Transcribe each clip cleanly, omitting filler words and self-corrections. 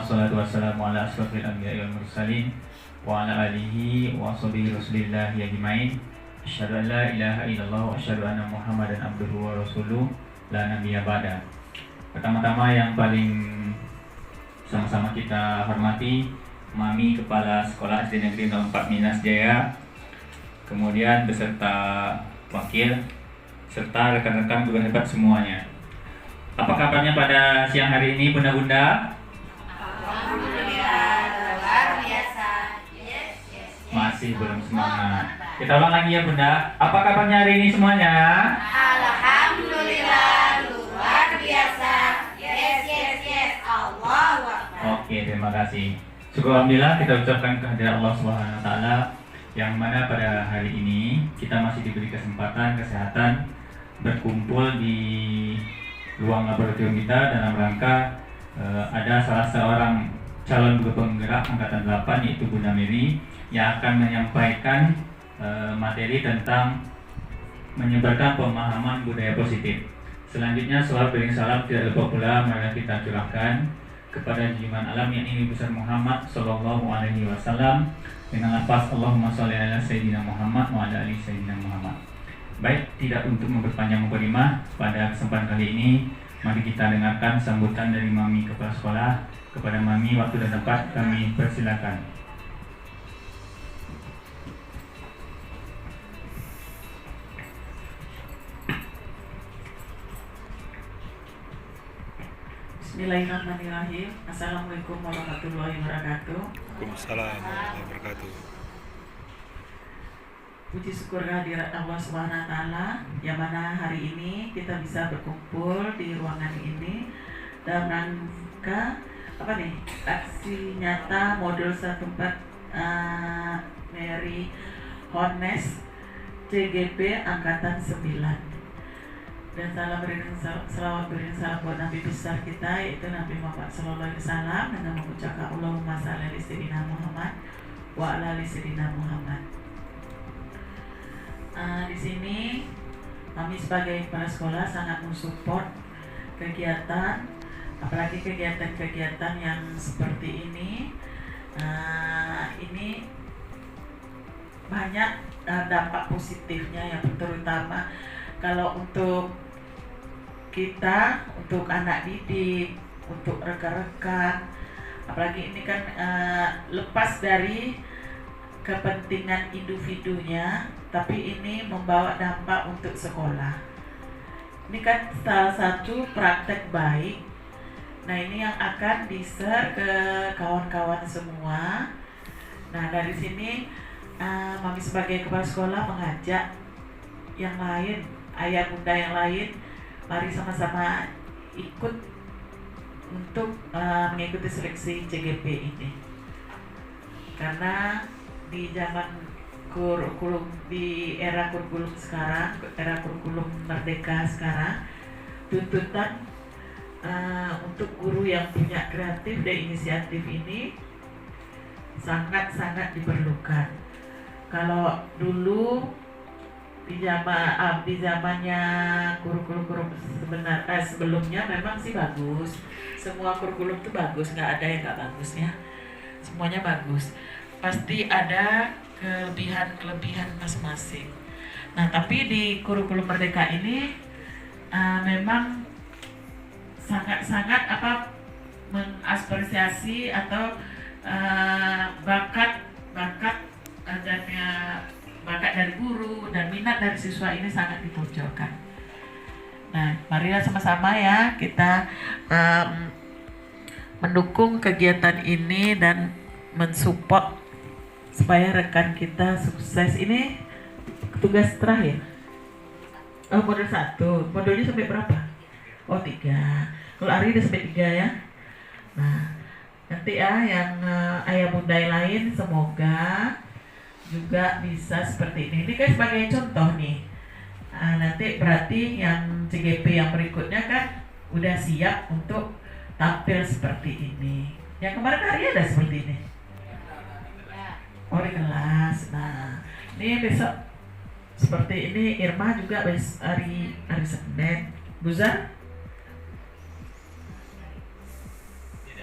wassalatu wassalamu ala asrofil anbiya'i wal mursalin wa ala alihi wa sahbihi rasulillahi ajmain. Asyhadu an la ilaha illallah wa asyhadu anna Muhammadan abduhu wa rasuluh la nabiyya ba'da. Pertama-tama yang paling sama-sama kita hormati Mami Kepala Sekolah SD Negeri 04 Minas Jaya, kemudian beserta wakil serta rekan-rekan guru hebat semuanya. Apa kabarnya pada siang hari ini, bunda-bunda? Alhamdulillah, luar biasa. Yes. Masih belum semangat. Kita ulang lagi ya bunda. Apa kabarnya hari ini semuanya? Alhamdulillah, luar biasa. Yes. Allahu Akbar. Oke, terima kasih. Syukur alhamdulillah kita ucapkan kehadiran Allah Subhanahu wa taala yang mana pada hari ini kita masih diberi kesempatan kesehatan berkumpul di ruang laboratorium kita dalam rangka ada salah seorang calon guru penggerak angkatan 8 yaitu Bunda Mary yang akan menyampaikan materi tentang menyebarkan pemahaman budaya positif. Selanjutnya salawat beriring salam tidak lupa pula marilah kita curahkan kepada junjungan alam yang ini besar Muhammad sallallahu alaihi wasallam dengan lafaz Allahumma shalli ala sayyidina Muhammad wa ala ali sayyidina Muhammad. Baik, tidak untuk memperpanjang mukadimah, pada kesempatan kali ini mari kita dengarkan sambutan dari Mami Kepala Sekolah. Kepada Mami, waktu dan tempat kami persilakan. Bismillahirrahmanirrahim. Assalamualaikum warahmatullahi wabarakatuh. Waalaikumsalam warahmatullahi wabarakatuh. Puji syukur kehadirat Allah Subhanahu wa taala yang mana hari ini kita bisa berkumpul di ruangan ini dalam rangka aksi nyata modul 14 Mary Honest CGP angkatan 9. Dan salawat beriring salam buat Nabi besar kita yaitu Nabi Muhammad sallallahu alaihi wasallam dengan mengucapkan Allahumma shalli ala sayyidina Muhammad wa ala ali sayyidina Muhammad. Di sini kami sebagai kepala sekolah sangat mensupport kegiatan, apalagi kegiatan-kegiatan yang seperti ini. Ini banyak dampak positifnya, yang terutama kalau untuk kita, untuk anak didik, untuk rekan-rekan, apalagi ini kan lepas dari kepentingan individunya, tapi ini membawa dampak untuk sekolah. Ini kan salah satu praktek baik. Nah, ini yang akan di-share ke kawan-kawan semua. Nah, dari sini Mami sebagai kepala sekolah mengajak yang lain, ayah bunda yang lain, mari sama-sama ikut untuk mengikuti seleksi CGP ini. Karena di zaman kurikulum, di era kurikulum sekarang, era kurikulum merdeka sekarang, tuntutan untuk guru yang punya kreatif dan inisiatif ini sangat-sangat diperlukan. Kalau dulu di zamannya kurikulum sebelumnya memang sih bagus, semua kurikulum itu bagus, nggak ada yang nggak bagusnya, semuanya bagus. Pasti ada kelebihan masing-masing. Nah, tapi di kurikulum merdeka ini memang sangat-sangat mengapresiasi atau bakat dari guru dan minat dari siswa ini sangat ditonjolkan. Nah, marilah sama-sama ya kita mendukung kegiatan ini dan mensupport supaya rekan kita sukses. Ini tugas terakhir. Modul 1. Modulnya sampai berapa? 3. Kalau Ari udah sampai 3 ya. Nah, nanti ya yang ayah bunda yang lain semoga juga bisa seperti ini. Ini kan sebagai contoh nih. Nanti berarti yang CGP yang berikutnya kan udah siap untuk tampil seperti ini. Yang kemarin Ari ada seperti ini. Di kelas. Nah, ini besok seperti ini. Irma juga hari Senin. Buzar?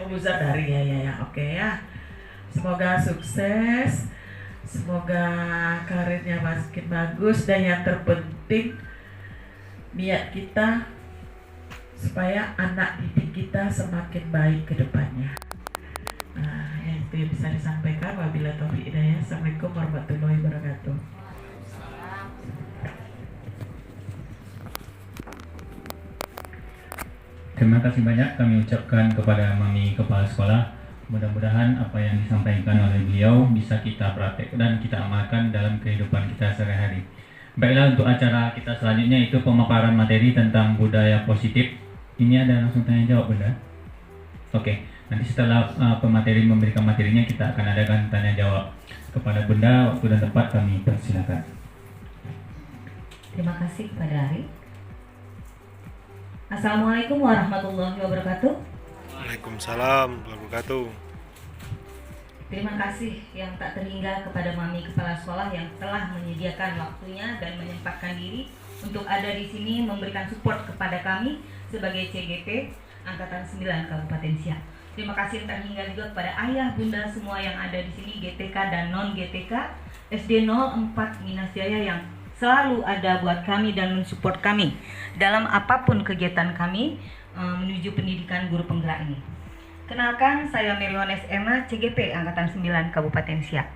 Buzar dari ya. Oke ya. Semoga sukses. Semoga karirnya makin bagus dan yang terpenting niat kita supaya anak didik kita semakin baik ke depannya. Nah, itu yang bisa disampaikan. Wabillahi taufiq hidayah. Assalamualaikum warahmatullahi wabarakatuh. Terima kasih banyak kami ucapkan kepada Mami Kepala Sekolah. Mudah-mudahan apa yang disampaikan oleh beliau bisa kita praktek dan kita amalkan dalam kehidupan kita sehari-hari. Baiklah, untuk acara kita selanjutnya itu pemaparan materi tentang budaya positif. Ini ada langsung tanya jawab, Bunda? Oke, nanti setelah pemateri memberikan materinya kita akan adakan tanya jawab. Kepada Bunda, waktu dan tempat kami persilakan. Terima kasih kepada Ari. Assalamualaikum warahmatullahi wabarakatuh. Waalaikumsalam warahmatullahi wabarakatuh. Terima kasih yang tak terhingga kepada Mami Kepala Sekolah yang telah menyediakan waktunya dan menyempatkan diri untuk ada di sini memberikan support kepada kami sebagai CGP Angkatan 9 Kabupaten Siak. Terima kasih yang tak terhingga juga kepada ayah bunda semua yang ada di sini, GTK dan non GTK, SD 04 Minas Jaya yang selalu ada buat kami dan mensupport kami dalam apapun kegiatan kami menuju pendidikan guru penggerak ini. Kenalkan, saya Meliones Emma, CGP Angkatan 9 Kabupaten Siak.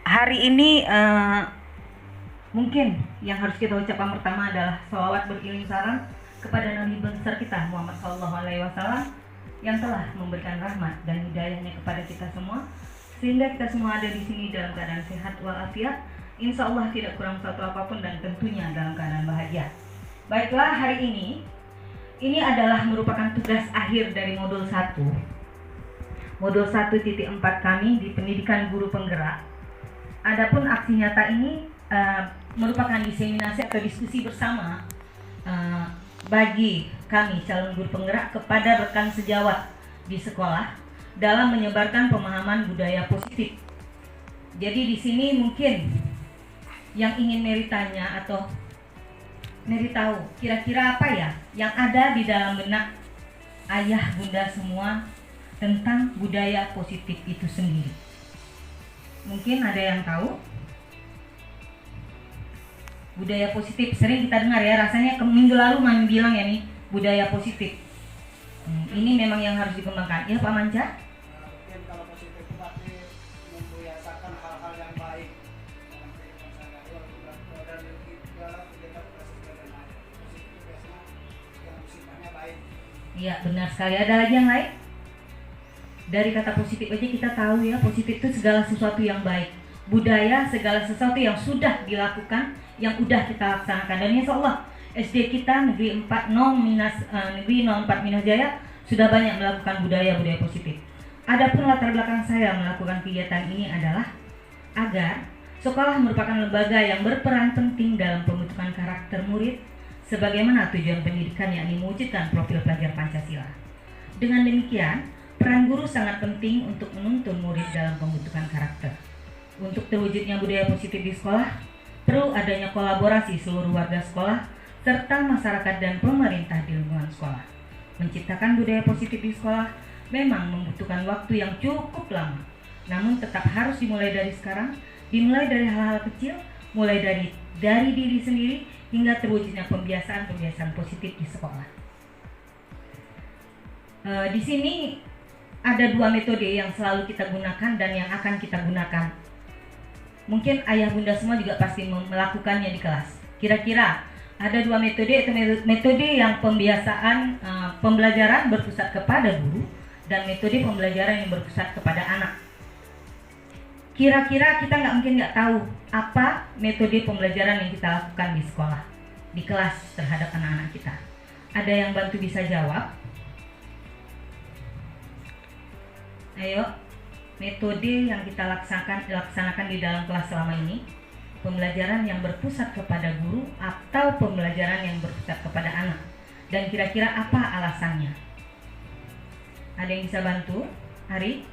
Hari ini mungkin yang harus kita ucapkan pertama adalah sholawat beriring salam kepada Nabi besar kita Muhammad SAW yang telah memberikan rahmat dan hidayahnya kepada kita semua sehingga kita semua ada di sini dalam keadaan sehat walafiat, insya Allah tidak kurang satu apapun dan tentunya dalam keadaan bahagia. Baiklah, hari ini adalah merupakan tugas akhir dari modul 1. Modul 1.4 kami di pendidikan guru penggerak. Adapun aksi nyata ini merupakan diseminasi atau diskusi bersama bagi kami calon guru penggerak kepada rekan sejawat di sekolah dalam menyebarkan pemahaman budaya positif. Jadi di sini mungkin yang ingin Mary tanya atau Mary tahu kira-kira apa ya yang ada di dalam benak ayah bunda semua tentang budaya positif itu sendiri. Mungkin ada yang tahu? Budaya positif sering kita dengar ya, rasanya minggu lalu Mami bilang ya nih, budaya positif. Ini memang yang harus dikembangkan. Ya Pak Manca? Mungkin kalau positif itu berarti membiasakan hal-hal yang baik dalam kehidupan sehari-hari dan dalam kegiatan positif dan lain. Positif itu biasanya yang sifatnya baik. Iya benar sekali. Ada lagi yang lain? Dari kata positif aja kita tahu ya, positif itu segala sesuatu yang baik. Budaya segala sesuatu yang sudah dilakukan, yang udah kita laksanakan. Dan insya Allah SD kita Negeri 4 Minas Jaya sudah banyak melakukan budaya-budaya positif. Adapun latar belakang saya melakukan kegiatan ini adalah agar sekolah merupakan lembaga yang berperan penting dalam pembentukan karakter murid sebagaimana tujuan pendidikan yakni mewujudkan profil pelajar Pancasila. Dengan demikian, peran guru sangat penting untuk menuntun murid dalam pembentukan karakter. Untuk terwujudnya budaya positif di sekolah, perlu adanya kolaborasi seluruh warga sekolah serta masyarakat dan pemerintah di lingkungan sekolah. Menciptakan budaya positif di sekolah memang membutuhkan waktu yang cukup lama, namun tetap harus dimulai dari sekarang, dimulai dari hal-hal kecil, mulai dari diri sendiri hingga terwujudnya pembiasaan positif di sekolah. Di sini ada 2 metode yang selalu kita gunakan dan yang akan kita gunakan. Mungkin ayah bunda semua juga pasti melakukannya di kelas. Kira-kira ada 2 metode, itu metode yang pembiasaan pembelajaran berpusat kepada guru dan metode pembelajaran yang berpusat kepada anak. Kira-kira kita mungkin nggak tahu apa metode pembelajaran yang kita lakukan di sekolah, di kelas terhadap anak-anak kita. Ada yang bantu bisa jawab? Ayo. Metode yang kita laksanakan di dalam kelas selama ini, pembelajaran yang berpusat kepada guru atau pembelajaran yang berpusat kepada anak, dan kira-kira apa alasannya? Ada yang bisa bantu? Ari?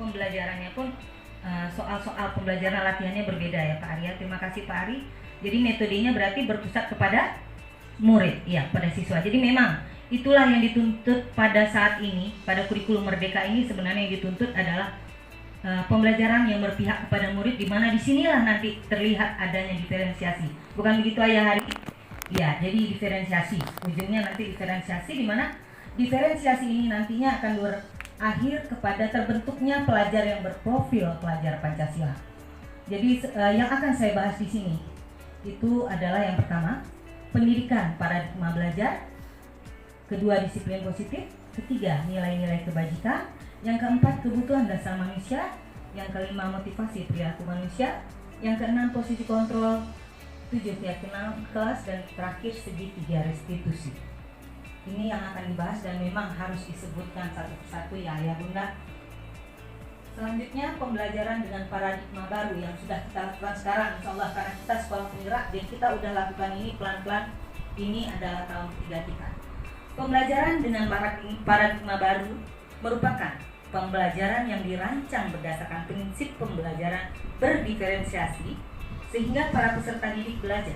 pembelajarannya pun soal-soal pembelajaran latihannya berbeda ya Pak Ari. Terima kasih Pak Ari. Jadi metodenya berarti berpusat kepada murid, ya, pada siswa. Jadi memang itulah yang dituntut pada saat ini, pada kurikulum Merdeka ini sebenarnya yang dituntut adalah pembelajaran yang berpihak kepada murid, di mana disinilah nanti terlihat adanya diferensiasi. Bukan begitu Ayah Hari? Ya, jadi diferensiasi. Ujungnya nanti diferensiasi, di mana diferensiasi ini nantinya akan berakhir kepada terbentuknya pelajar yang berprofil pelajar Pancasila. Jadi yang akan saya bahas di sini itu adalah yang pertama, pendidikan paradigma belajar, kedua disiplin positif, ketiga nilai-nilai kebajikan, yang keempat kebutuhan dasar manusia, yang kelima motivasi perilaku manusia, yang keenam posisi kontrol, 7 keyakinan kelas, dan terakhir segitiga restitusi. Ini yang akan dibahas dan memang harus disebutkan satu persatu ya Ayah Bunda. Selanjutnya pembelajaran dengan paradigma baru yang sudah kita lakukan sekarang, insya Allah, karena kita sekolah penggerak dan kita udah lakukan ini pelan-pelan. Ini adalah tahun ketiga kita. Pembelajaran dengan paradigma baru merupakan pembelajaran yang dirancang berdasarkan prinsip pembelajaran berdiferensiasi, sehingga para peserta didik belajar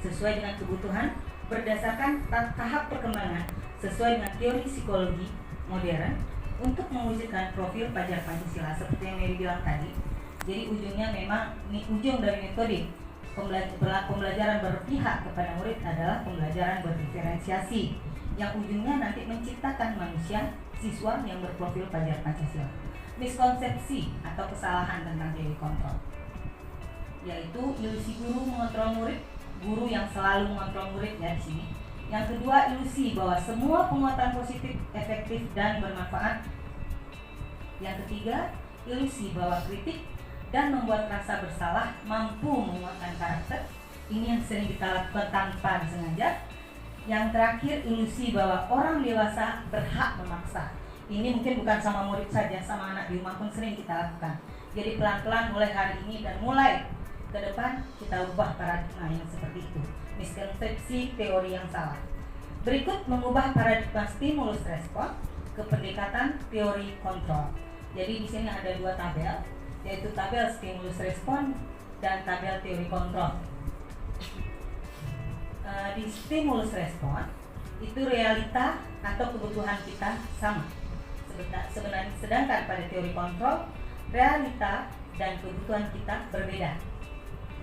sesuai dengan kebutuhan berdasarkan tahap perkembangan sesuai dengan teori psikologi modern untuk mewujudkan profil pelajar Pancasila seperti yang Mary bilang tadi. Jadi ujungnya memang ini ujung dari metode pembelajaran berpihak kepada murid adalah pembelajaran berdiferensiasi yang ujungnya nanti menciptakan manusia siswa yang berprofil pelajar Pancasila. Miskonsepsi atau kesalahan tentang teori kontrol, yaitu ilusi guru mengontrol murid, guru yang selalu mengontrol murid ya di sini. Yang kedua, ilusi bahwa semua penguatan positif efektif dan bermanfaat. Yang ketiga, ilusi bahwa kritik dan membuat rasa bersalah mampu menguatkan karakter. Ini yang sering kita lakukan tanpa disengaja. Yang terakhir, ilusi bahwa orang dewasa berhak memaksa. Ini mungkin bukan sama murid saja, sama anak di rumah pun sering kita lakukan. Jadi pelan-pelan mulai hari ini dan mulai ke depan kita ubah paradigma yang seperti itu. Miskonsepsi teori yang salah. Berikut mengubah paradigma stimulus respon ke pendekatan teori kontrol. Jadi di sini ada dua tabel, yaitu tabel stimulus respon dan tabel teori kontrol. Di stimulus respon itu realita atau kebutuhan kita sama. Sebenarnya sedangkan pada teori kontrol realita dan kebutuhan kita berbeda.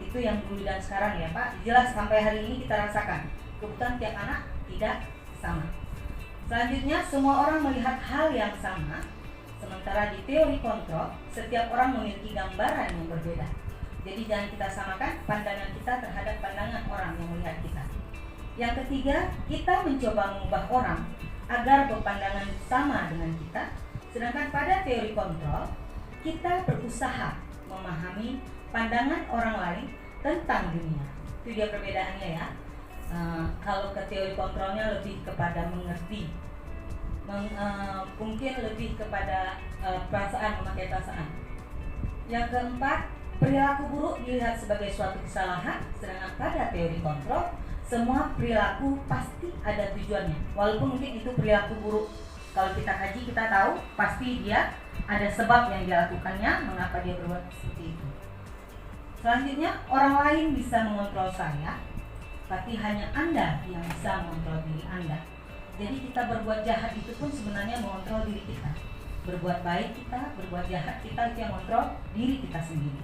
Itu yang dulu dan sekarang ya Pak. Jelas sampai hari ini kita rasakan kebutuhan tiap anak tidak sama. Selanjutnya semua orang melihat hal yang sama. Sementara di teori kontrol setiap orang memiliki gambaran yang berbeda. Jadi jangan kita samakan pandangan kita terhadap pandangan orang yang melihat kita. Yang ketiga, kita mencoba mengubah orang agar berpandangan sama dengan kita. Sedangkan pada teori kontrol kita berusaha memahami pandangan orang lain tentang dunia. Itu dia perbedaannya ya. Kalau ke teori kontrolnya lebih kepada mengerti, mungkin lebih kepada perasaan, memakai perasaan. Yang keempat, perilaku buruk dilihat sebagai suatu kesalahan. Sedangkan pada teori kontrol semua perilaku pasti ada tujuannya. Walaupun mungkin itu perilaku buruk, kalau kita kaji kita tahu pasti dia ada sebab yang dia lakukannya, mengapa dia berbuat seperti itu. Selanjutnya, orang lain bisa mengontrol saya, tapi hanya Anda yang bisa mengontrol diri Anda. Jadi kita berbuat jahat itu pun sebenarnya mengontrol diri kita. Berbuat baik kita, berbuat jahat kita, itu yang mengontrol diri kita sendiri.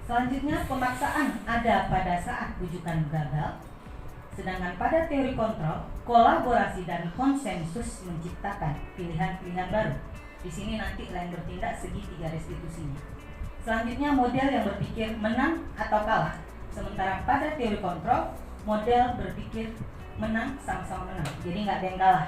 Selanjutnya, pemaksaan ada pada saat bujukan gagal. Sedangkan pada teori kontrol, kolaborasi dan konsensus menciptakan pilihan-pilihan baru. Di sini nanti lain bertindak segitiga restitusinya. Selanjutnya, model yang berpikir menang atau kalah. Sementara pada teori kontrol, model berpikir menang sama-sama menang. Jadi nggak ada yang kalah.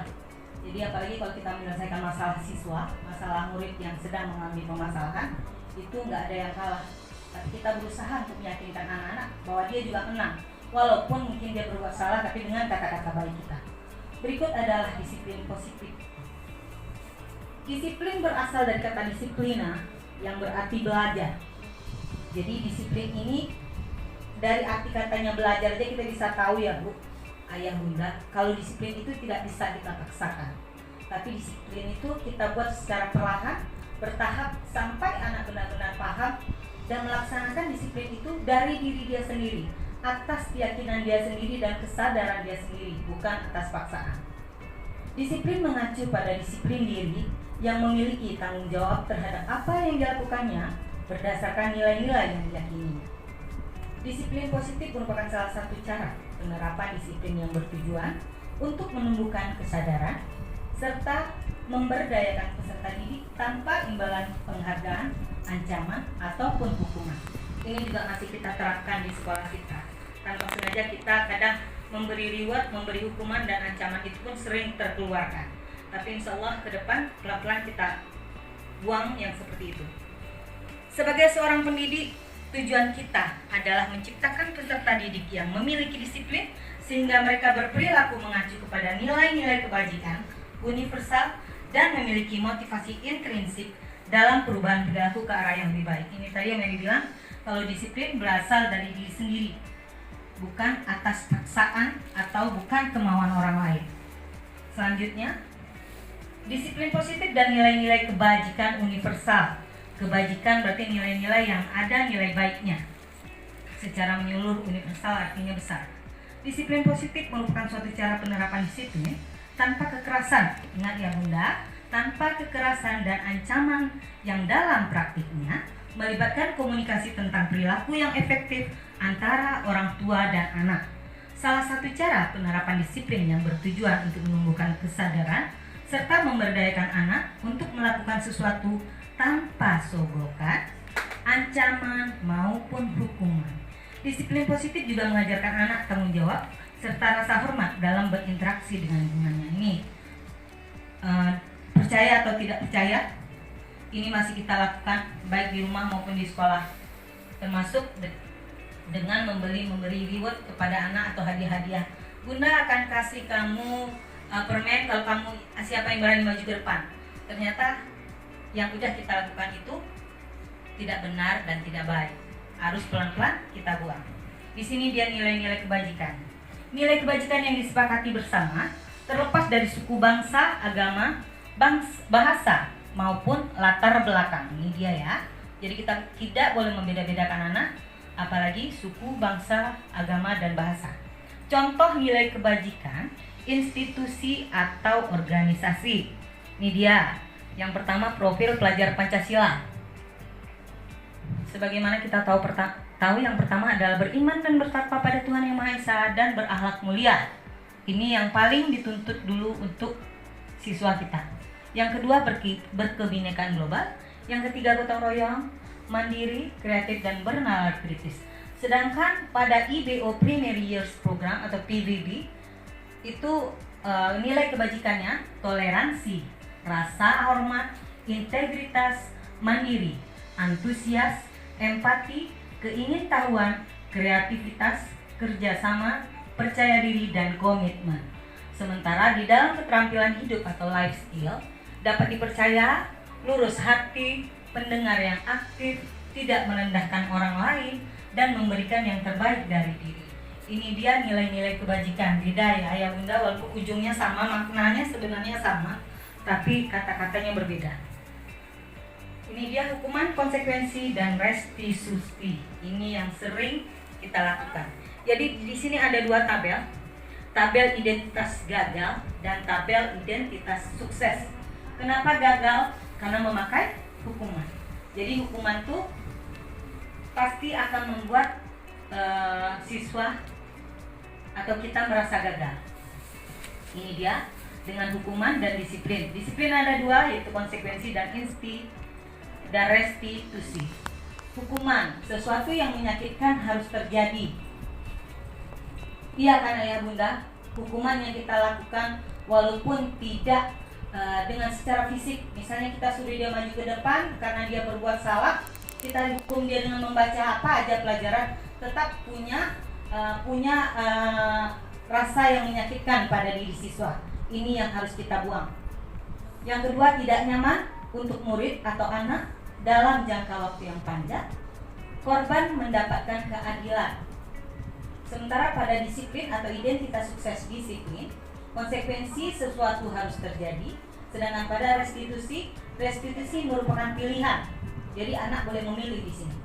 Jadi apalagi kalau kita menyelesaikan masalah siswa, masalah murid yang sedang mengalami permasalahan, itu nggak ada yang kalah. Tapi kita berusaha untuk meyakinkan anak-anak bahwa dia juga menang, walaupun mungkin dia berbuat salah tapi dengan kata-kata baik kita. Berikut adalah disiplin positif. Disiplin berasal dari kata disiplina yang berarti belajar. Jadi disiplin ini dari arti katanya belajar aja kita bisa tahu ya Bu, Ayah Bunda, kalau disiplin itu tidak bisa kita paksakan. Tapi disiplin itu kita buat secara perlahan, bertahap sampai anak benar-benar paham dan melaksanakan disiplin itu dari diri dia sendiri, atas keyakinan dia sendiri dan kesadaran dia sendiri, bukan atas paksaan. Disiplin mengacu pada disiplin diri yang memiliki tanggung jawab terhadap apa yang dilakukannya berdasarkan nilai-nilai yang diyakini. Disiplin positif merupakan salah satu cara penerapan disiplin yang bertujuan untuk menumbuhkan kesadaran serta memberdayakan peserta didik tanpa imbalan penghargaan, ancaman, ataupun hukuman. Ini juga masih kita terapkan di sekolah kita. Tanpa sengaja kita kadang memberi reward, memberi hukuman dan ancaman itu pun sering terkeluarkan. Tapi insya Allah ke depan pelan-pelan kita buang yang seperti itu. Sebagai seorang pendidik, tujuan kita adalah menciptakan peserta didik yang memiliki disiplin sehingga mereka berperilaku mengacu kepada nilai-nilai kebajikan universal dan memiliki motivasi intrinsik dalam perubahan perilaku ke arah yang lebih baik. Ini tadi yang Mary bilang, kalau disiplin berasal dari diri sendiri, bukan atas paksaan atau bukan kemauan orang lain. Selanjutnya, disiplin positif dan nilai-nilai kebajikan universal. Kebajikan berarti nilai-nilai yang ada nilai baiknya. Secara menyeluruh universal artinya besar. Disiplin positif merupakan suatu cara penerapan disiplin tanpa kekerasan. Ingat ya Bunda, tanpa kekerasan dan ancaman yang dalam praktiknya melibatkan komunikasi tentang perilaku yang efektif antara orang tua dan anak. Salah satu cara penerapan disiplin yang bertujuan untuk menumbuhkan kesadaran serta memberdayakan anak untuk melakukan sesuatu tanpa sogokan, ancaman, maupun hukuman. Disiplin positif juga mengajarkan anak tanggung jawab serta rasa hormat dalam berinteraksi dengan lingkungannya. Ini percaya atau tidak percaya, ini masih kita lakukan baik di rumah maupun di sekolah, termasuk dengan memberi reward kepada anak atau hadiah-hadiah. Bunda akan kasih kamu permen kalau kamu siapa yang berani maju ke depan. Ternyata yang udah kita lakukan itu tidak benar dan tidak baik. Harus pelan-pelan kita buang. Di sini dia nilai-nilai kebajikan. Nilai kebajikan yang disepakati bersama terlepas dari suku, bangsa, agama, bahasa maupun latar belakang. Ini dia ya. Jadi kita tidak boleh membeda-bedakan anak, apalagi suku, bangsa, agama, dan bahasa. Contoh nilai kebajikan, institusi atau organisasi. Ini dia. Yang pertama, profil pelajar Pancasila. Sebagaimana kita tahu yang pertama adalah beriman dan bertakwa pada Tuhan Yang Maha Esa dan berakhlak mulia. Ini yang paling dituntut dulu untuk siswa kita. Yang kedua, berkebinekaan global. Yang ketiga, gotong royong, mandiri, kreatif, dan bernalar kritis. Sedangkan pada IBO Primary Years Program atau PBB itu nilai kebajikannya toleransi, rasa hormat, integritas, mandiri, antusias, empati, keingintahuan, kreativitas, kerjasama, percaya diri, dan komitmen. Sementara di dalam keterampilan hidup atau life skill dapat dipercaya, lurus hati, pendengar yang aktif, tidak merendahkan orang lain, dan memberikan yang terbaik dari diri. Ini dia nilai-nilai kebajikan. Beda ya ayah bunda, walaupun ujungnya sama, maknanya sebenarnya sama, tapi kata-katanya berbeda. Ini dia hukuman, konsekuensi, dan restitusi. Ini yang sering kita lakukan. Jadi di sini ada dua tabel. Tabel identitas gagal dan tabel identitas sukses. Kenapa gagal? Karena memakai hukuman. Jadi hukuman tuh pasti akan membuat siswa atau kita merasa gagal. Ini dia dengan hukuman dan disiplin. Disiplin ada dua, yaitu konsekuensi dan restitusi. Hukuman, sesuatu yang menyakitkan harus terjadi. Iya kan ayah bunda, hukuman yang kita lakukan walaupun tidak dengan secara fisik, misalnya kita suruh dia maju ke depan karena dia berbuat salah, kita hukum dia dengan membaca apa aja pelajaran, tetap punya rasa yang menyakitkan pada diri siswa. Ini yang harus kita buang. Yang kedua, tidak nyaman untuk murid atau anak dalam jangka waktu yang panjang. Korban mendapatkan keadilan. Sementara pada disiplin atau identitas sukses disiplin, konsekuensi sesuatu harus terjadi. Sedangkan pada restitusi, restitusi merupakan pilihan. Jadi anak boleh memilih di sini.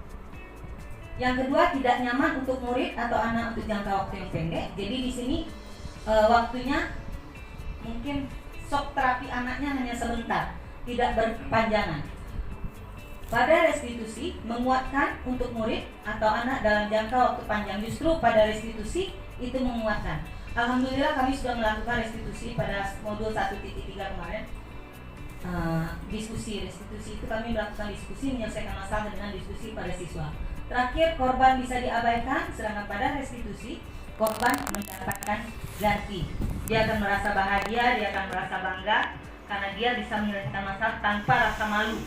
Yang kedua, tidak nyaman untuk murid atau anak untuk jangka waktu yang pendek. Jadi di sini waktunya mungkin shock terapi anaknya hanya sebentar, tidak berkepanjangan. Pada restitusi menguatkan untuk murid atau anak dalam jangka waktu panjang. Justru pada restitusi itu menguatkan. Alhamdulillah kami sudah melakukan restitusi pada modul 1.3 kemarin. Diskusi restitusi itu kami melakukan diskusi menyelesaikan masalah dengan diskusi pada siswa. Terakhir, korban bisa diabaikan, sedangkan pada restitusi korban mendapatkan ganti. Dia akan merasa bahagia, dia akan merasa bangga karena dia bisa menyelesaikan masalah tanpa rasa malu.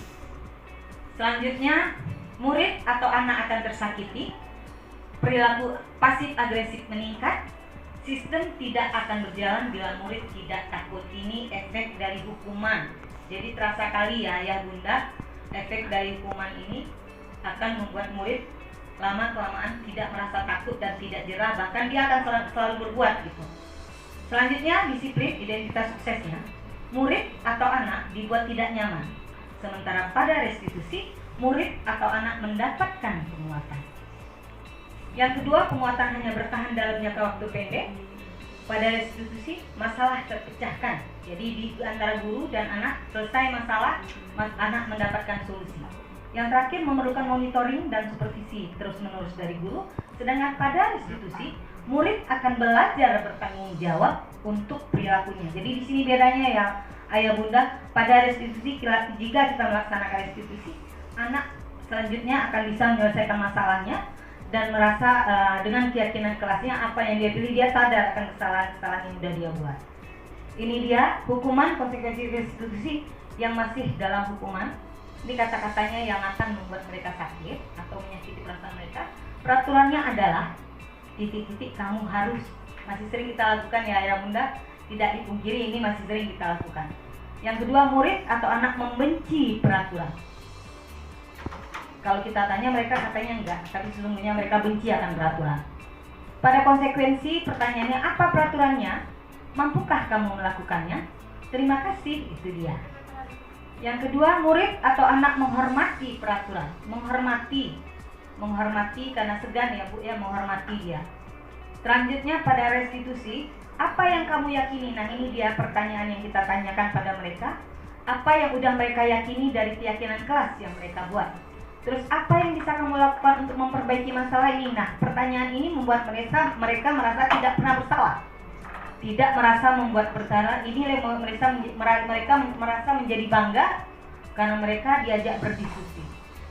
Selanjutnya, murid atau anak akan tersakiti, perilaku pasif agresif meningkat, sistem tidak akan berjalan bila murid tidak takut. Ini efek dari hukuman. Jadi terasa kali ya ayah bunda, efek dari hukuman ini akan membuat murid lama-kelamaan tidak merasa takut dan tidak jerah, bahkan dia akan selalu berbuat gitu. Selanjutnya, disiplin identitas suksesnya. Murid atau anak dibuat tidak nyaman. Sementara pada restitusi, murid atau anak mendapatkan penguatan. Yang kedua, penguatan hanya bertahan dalam jangka waktu pendek. Pada restitusi, masalah terpecahkan. Jadi di antara guru dan anak selesai masalah, anak mendapatkan solusi. Yang terakhir, memerlukan monitoring dan supervisi terus-menerus dari guru. Sedangkan pada restitusi, murid akan belajar bertanggung jawab untuk perilakunya. Jadi di sini bedanya ya, ayah bunda. Pada restitusi, jika kita melaksanakan restitusi, anak selanjutnya akan bisa menyelesaikan masalahnya dan merasa dengan keyakinan kelasnya apa yang dia pilih, dia sadar akan kesalahan-kesalahan yang sudah dia buat. Ini dia hukuman konsekuensi restitusi yang masih dalam hukuman. Ini kata-katanya yang akan membuat mereka sakit atau menyakiti perasaan mereka. Peraturannya adalah titik-titik kamu harus. Masih sering kita lakukan ya ayah bunda, tidak dipungkiri ini masih sering kita lakukan. Yang kedua, murid atau anak membenci peraturan. Kalau kita tanya mereka katanya enggak, tapi sesungguhnya mereka benci akan peraturan. Pada konsekuensi pertanyaannya, apa peraturannya? Mampukah kamu melakukannya? Terima kasih, itu dia. Yang kedua, murid atau anak menghormati peraturan. Menghormati karena segan ya bu ya, menghormati dia. Selanjutnya pada restitusi, apa yang kamu yakini? Nah ini dia pertanyaan yang kita tanyakan pada mereka. Apa yang udah mereka yakini dari keyakinan kelas yang mereka buat? Terus apa yang bisa kamu lakukan untuk memperbaiki masalah ini? Nah pertanyaan ini membuat mereka merasa tidak pernah bersalah, tidak merasa membuat bersalah. Ini mereka merasa menjadi bangga karena mereka diajak berdiskusi.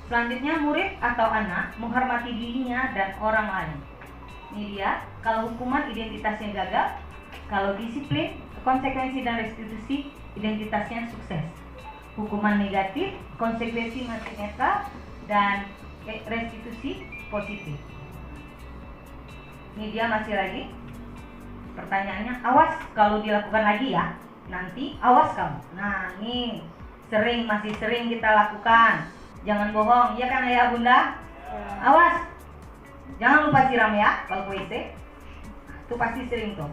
Selanjutnya, murid atau anak menghormati dirinya dan orang lain. Ini dia, kalau hukuman identitasnya gagal, kalau disiplin, konsekuensi dan restitusi, identitasnya sukses. Hukuman negatif, konsekuensi masih netral, dan restitusi positif. Ini dia masih lagi. Pertanyaannya, awas kalau dilakukan lagi ya. Nanti awas kamu. Nah ini masih sering kita lakukan. Jangan bohong, iya kan ayah bunda? Awas, jangan lupa siram ya kalau WC. Itu pasti sering tuh.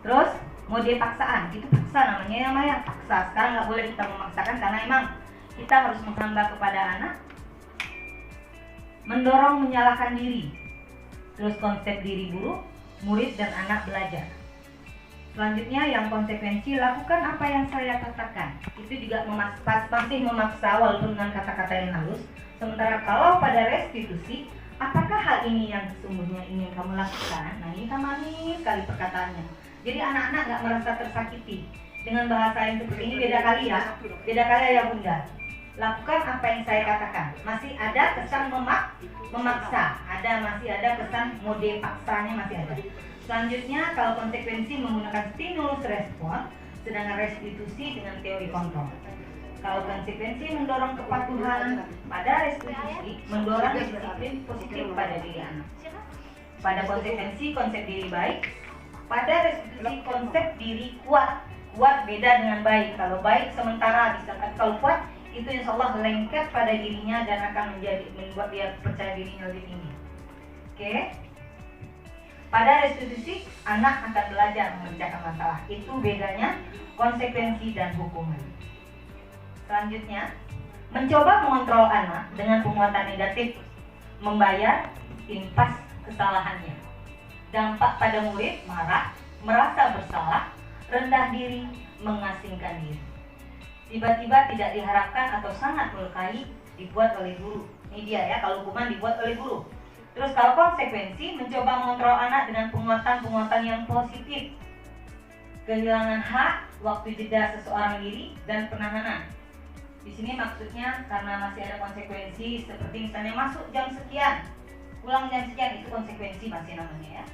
Terus mode paksaan, itu paksa namanya paksa. Sekarang nggak boleh kita memaksakan karena emang kita harus menghamba kepada anak. Mendorong menyalahkan diri. Terus konsep diri buruk, murid dan anak belajar. Selanjutnya yang konsekuensi, lakukan apa yang saya katakan. Itu juga pasti memaksa walaupun dengan kata-kata yang halus. Sementara kalau pada restitusi, apakah hal ini yang sesungguhnya ingin kamu lakukan? Nah ini kan manis sekali perkataannya. Jadi anak-anak gak merasa tersakiti. Dengan bahasa yang seperti ini beda kali ya bunda. Lakukan apa yang saya katakan. Masih ada kesan memaksa. Masih ada kesan mode paksanya masih ada. Selanjutnya, kalau konsekuensi menggunakan stimulus respon, sedangkan restitusi dengan teori kontrol. Kalau konsekuensi mendorong kepatuhan, pada restitusi mendorong disiplin positif pada diri anak. Pada konsekuensi konsep diri baik, pada restitusi konsep diri kuat. Kuat beda dengan baik. Kalau baik sementara bisa, kalau kuat itu insya Allah lengket pada dirinya dan akan membuat dia percaya dirinya lebih tinggi. Oke? Pada restitusi, anak akan belajar mengerjakan masalah. Itu bedanya konsekuensi dan hukuman. Selanjutnya, mencoba mengontrol anak dengan penguatan negatif, membayar impas kesalahannya. Dampak pada murid marah, merasa bersalah, rendah diri, mengasingkan diri. Tiba-tiba tidak diharapkan atau sangat melukai dibuat oleh guru. Ini dia ya, kalau hukuman dibuat oleh guru. Terus kalau konsekuensi, mencoba mengontrol anak dengan penguatan-penguatan yang positif. Kehilangan hak, waktu jeda seseorang diri, dan penahanan. Di sini maksudnya karena masih ada konsekuensi seperti misalnya masuk jam sekian, pulang jam sekian, itu konsekuensi masih namanya ya.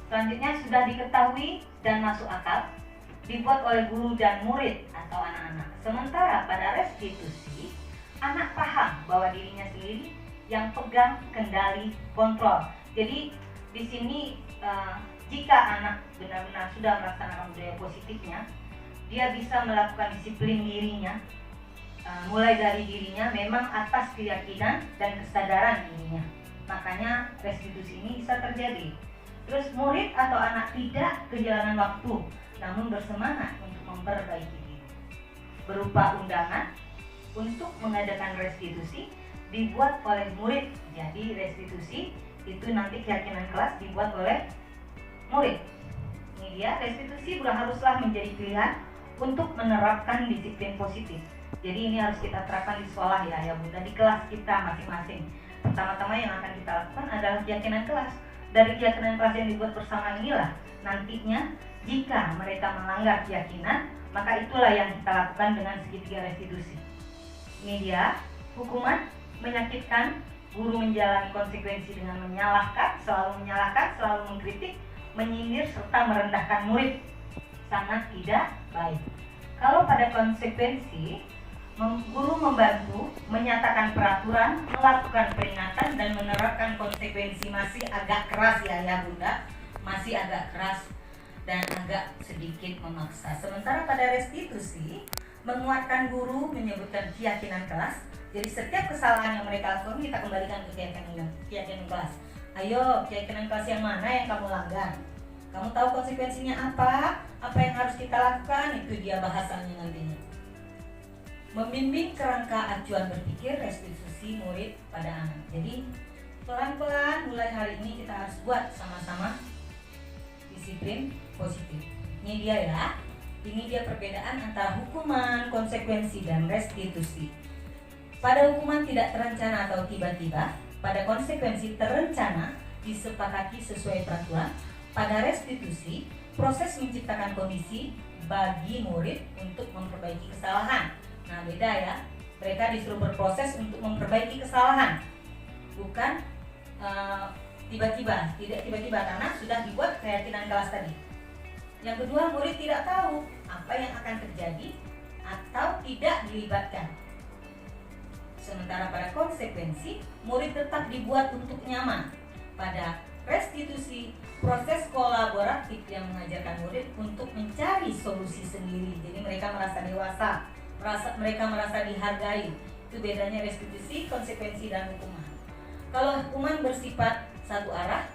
Selanjutnya sudah diketahui dan masuk akal, dibuat oleh guru dan murid atau anak-anak. Sementara pada restitusi, anak paham bahwa dirinya sendiri yang pegang kendali kontrol. Jadi di sini jika anak benar-benar sudah melaksanakan budaya positifnya, dia bisa melakukan disiplin dirinya, mulai dari dirinya memang atas keyakinan dan kesadaran dirinya. Makanya restitusi ini bisa terjadi. Terus murid atau anak tidak kehilangan waktu, namun bersemangat untuk memperbaiki diri. Berupa undangan untuk mengadakan restitusi dibuat oleh murid. Jadi restitusi itu nanti keyakinan kelas dibuat oleh murid. Ini dia, restitusi haruslah menjadi pilihan untuk menerapkan disiplin positif. Jadi ini harus kita terapkan di sekolah ya Bunda, di kelas kita masing-masing. Pertama-tama yang akan kita lakukan adalah keyakinan kelas. Dari keyakinan kelas yang dibuat bersama inilah nantinya jika mereka melanggar keyakinan, maka itulah yang kita lakukan dengan segitiga restitusi. Ini dia, hukuman menyakitkan, guru menjalani konsekuensi dengan menyalahkan, selalu mengkritik, menyindir serta merendahkan murid. Sangat tidak baik. Kalau pada konsekuensi, guru membantu menyatakan peraturan, melakukan peringatan dan menerapkan konsekuensi. Masih agak keras ya Bunda, masih agak keras dan agak sedikit memaksa. Sementara pada restitusi, menguatkan guru, menyebutkan keyakinan kelas. Jadi setiap kesalahan yang mereka lakukan kita kembalikan ke keyakinan kelas. Ayo, keyakinan kelas yang mana yang kamu langgar? Kamu tahu konsekuensinya apa? Apa yang harus kita lakukan? Itu dia bahasanya nantinya. Membimbing kerangka acuan berpikir restitusi murid pada anak. Jadi pelan-pelan mulai hari ini kita harus buat sama-sama disiplin positif. Ini dia ya. Ini dia perbedaan antara hukuman, konsekuensi, dan restitusi. Pada hukuman tidak terencana atau tiba-tiba, pada konsekuensi terencana disepakati sesuai peraturan. Pada restitusi, proses menciptakan kondisi bagi murid untuk memperbaiki kesalahan. Nah beda ya, mereka disuruh berproses untuk memperbaiki kesalahan, bukan tiba-tiba, tidak tiba-tiba karena sudah dibuat keyakinan kelas tadi. Yang kedua, murid tidak tahu apa yang akan terjadi atau tidak dilibatkan. Sementara pada konsekuensi, murid tetap dibuat untuk nyaman. Pada restitusi, proses kolaboratif yang mengajarkan murid untuk mencari solusi sendiri. Jadi mereka merasa dewasa, mereka merasa dihargai. Itu bedanya restitusi, konsekuensi, dan hukuman. Kalau hukuman bersifat satu arah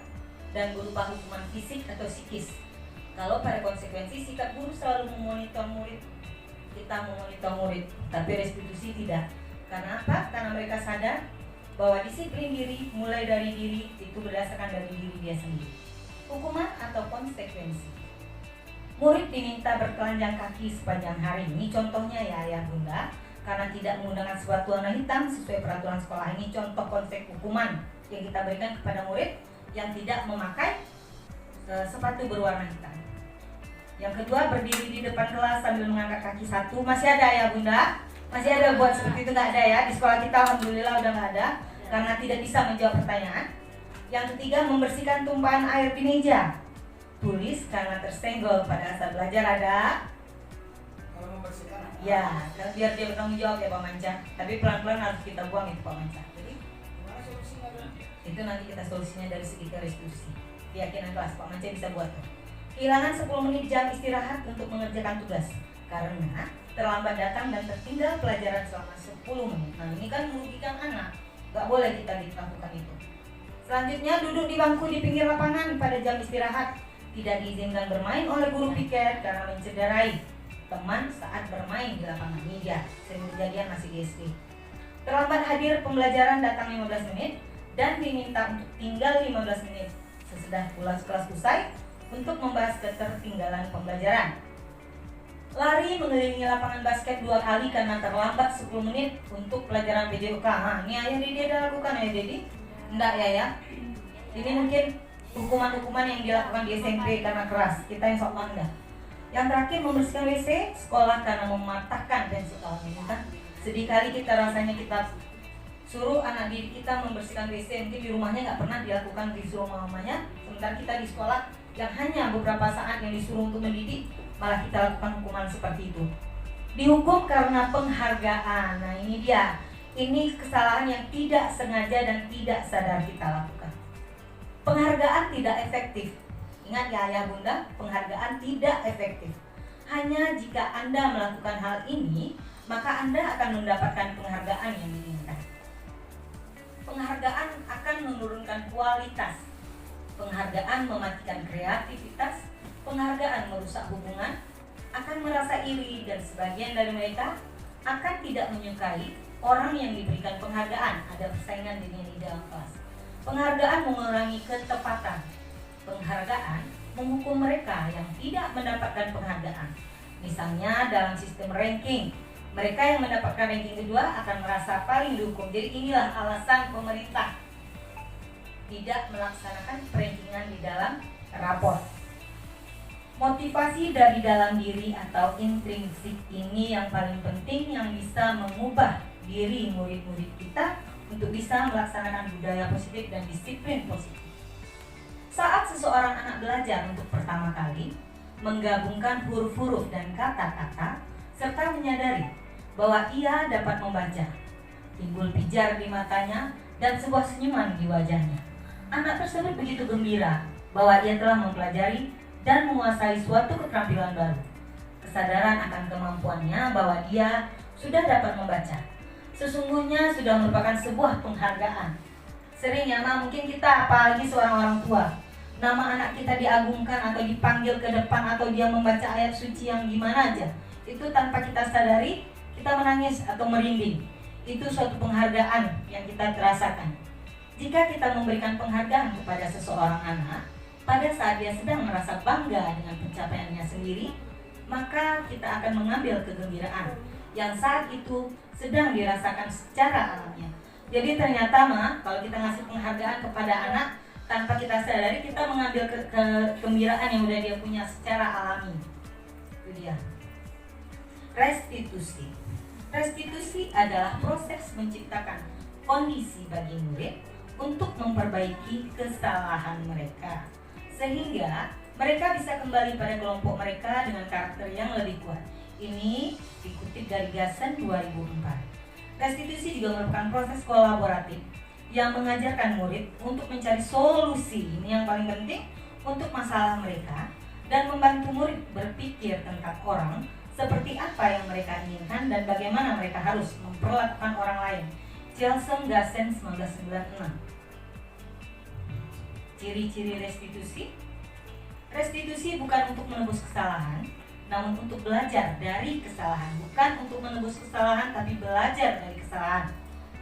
dan berupa hukuman fisik atau psikis. Kalau pada konsekuensi, sikap guru selalu memonitor murid. Kita memonitor murid, tapi restitusi tidak. Karena apa? Karena mereka sadar bahwa disiplin diri mulai dari diri itu berdasarkan dari diri dia sendiri. Hukuman atau konsekuensi. Murid diminta bertelanjang kaki sepanjang hari. Ini contohnya ya Bunda, karena tidak menggunakan sepatu warna hitam sesuai peraturan sekolah. Ini contoh konsep hukuman yang kita berikan kepada murid yang tidak memakai sepatu berwarna hitam. Yang kedua, berdiri di depan kelas sambil mengangkat kaki satu. Masih ada ya Bunda? Masih ada buat seperti itu? Nggak ada ya? Di sekolah kita alhamdulillah udah nggak ada, karena tidak bisa menjawab pertanyaan. Yang ketiga, membersihkan tumpahan air di meja. Tulis karena tersenggol pada saat belajar ada. Kalau membersihkan Ya, biar dia bertanggung jawab ya Pak Manca. Tapi pelan-pelan harus kita buang itu Pak Manca. Jadi gimana solusinya dong? itu nanti kita solusinya dari segi restitusi. Keyakinan kelas Pak Manca bisa buat. Kehilangan 10 menit jam istirahat untuk mengerjakan tugas karena terlambat datang dan tertinggal pelajaran selama 10 menit. Nah ini kan merugikan anak. Gak boleh kita lakukan itu. Selanjutnya, duduk di bangku di pinggir lapangan pada jam istirahat. Tidak diizinkan bermain oleh guru piket karena mencederai. teman saat bermain di lapangan. Ini dia, sering kejadian masih di SD. Terlambat hadir pembelajaran, datang 15 menit dan diminta untuk tinggal 15 menit sesudah pulang kelas usai untuk membahas ketertinggalan pembelajaran. Lari mengelilingi lapangan basket 2 kali karena terlambat 10 menit untuk pelajaran PJOK. Nah, ini ayah Didi ada lakukan ya Didi? Enggak ya. Ini mungkin hukuman-hukuman yang dilakukan di SMP karena keras. Kita yang sok enggak. Yang terakhir, membersihkan WC sekolah karena mematahkan pensil kawan ini kan. Sedih kali kita rasanya kita suruh anak didik kita membersihkan WC, mungkin di rumahnya nggak pernah dilakukan, disuruh mamanya. Sementara kita di sekolah yang hanya beberapa saat yang disuruh untuk mendidik, malah kita lakukan hukuman seperti itu. Dihukum karena penghargaan. Nah ini dia, ini kesalahan yang tidak sengaja dan tidak sadar kita lakukan. Penghargaan tidak efektif. Ingat ya ayah bunda, penghargaan tidak efektif. Hanya jika Anda melakukan hal ini, maka Anda akan mendapatkan penghargaan yang diinginkan. Penghargaan akan menurunkan kualitas. Penghargaan mematikan kreativitas. Penghargaan merusak hubungan, akan merasa iri, dan sebagian dari mereka akan tidak menyukai orang yang diberikan penghargaan. Ada persaingan dirinya di dalam kelas. Penghargaan mengurangi ketepatan. Penghargaan menghukum mereka yang tidak mendapatkan penghargaan. Misalnya dalam sistem ranking, mereka yang mendapatkan ranking kedua akan merasa paling dihukum. Jadi inilah alasan pemerintah tidak melaksanakan rankingan di dalam rapor. Motivasi dari dalam diri atau intrinsik ini yang paling penting, yang bisa mengubah diri murid-murid kita untuk bisa melaksanakan budaya positif dan disiplin positif. Saat seseorang anak belajar untuk pertama kali, menggabungkan huruf-huruf dan kata-kata, serta menyadari bahwa ia dapat membaca, timbul pijar di matanya dan sebuah senyuman di wajahnya. Anak tersebut begitu gembira bahwa ia telah mempelajari dan menguasai suatu keterampilan baru. Kesadaran akan kemampuannya bahwa dia sudah dapat membaca sesungguhnya sudah merupakan sebuah penghargaan. Sering ya mungkin kita, apalagi seorang orang tua, nama anak kita diagungkan atau dipanggil ke depan atau dia membaca ayat suci yang gimana aja, itu tanpa kita sadari kita menangis atau merinding. Itu suatu penghargaan yang kita terasakan. Jika kita memberikan penghargaan kepada seseorang anak pada saat dia sedang merasa bangga dengan pencapaiannya sendiri, maka kita akan mengambil kegembiraan yang saat itu sedang dirasakan secara alamiah. Jadi ternyata kalau kita ngasih penghargaan kepada anak tanpa kita sadari, kita mengambil kegembiraan yang udah dia punya secara alami. Itu dia. Restitusi. Restitusi adalah proses menciptakan kondisi bagi murid untuk memperbaiki kesalahan mereka, sehingga mereka bisa kembali pada kelompok mereka dengan karakter yang lebih kuat. Ini dikutip dari Gassen 2004. Restitusi juga merupakan proses kolaboratif yang mengajarkan murid untuk mencari solusi, ini yang paling penting, untuk masalah mereka, dan membantu murid berpikir tentang orang seperti apa yang mereka inginkan dan bagaimana mereka harus memperlakukan orang lain. Chelsen Gassen 1996. Ciri-ciri restitusi. Restitusi bukan untuk menebus kesalahan, namun untuk belajar dari kesalahan. Bukan untuk menebus kesalahan, tapi belajar dari kesalahan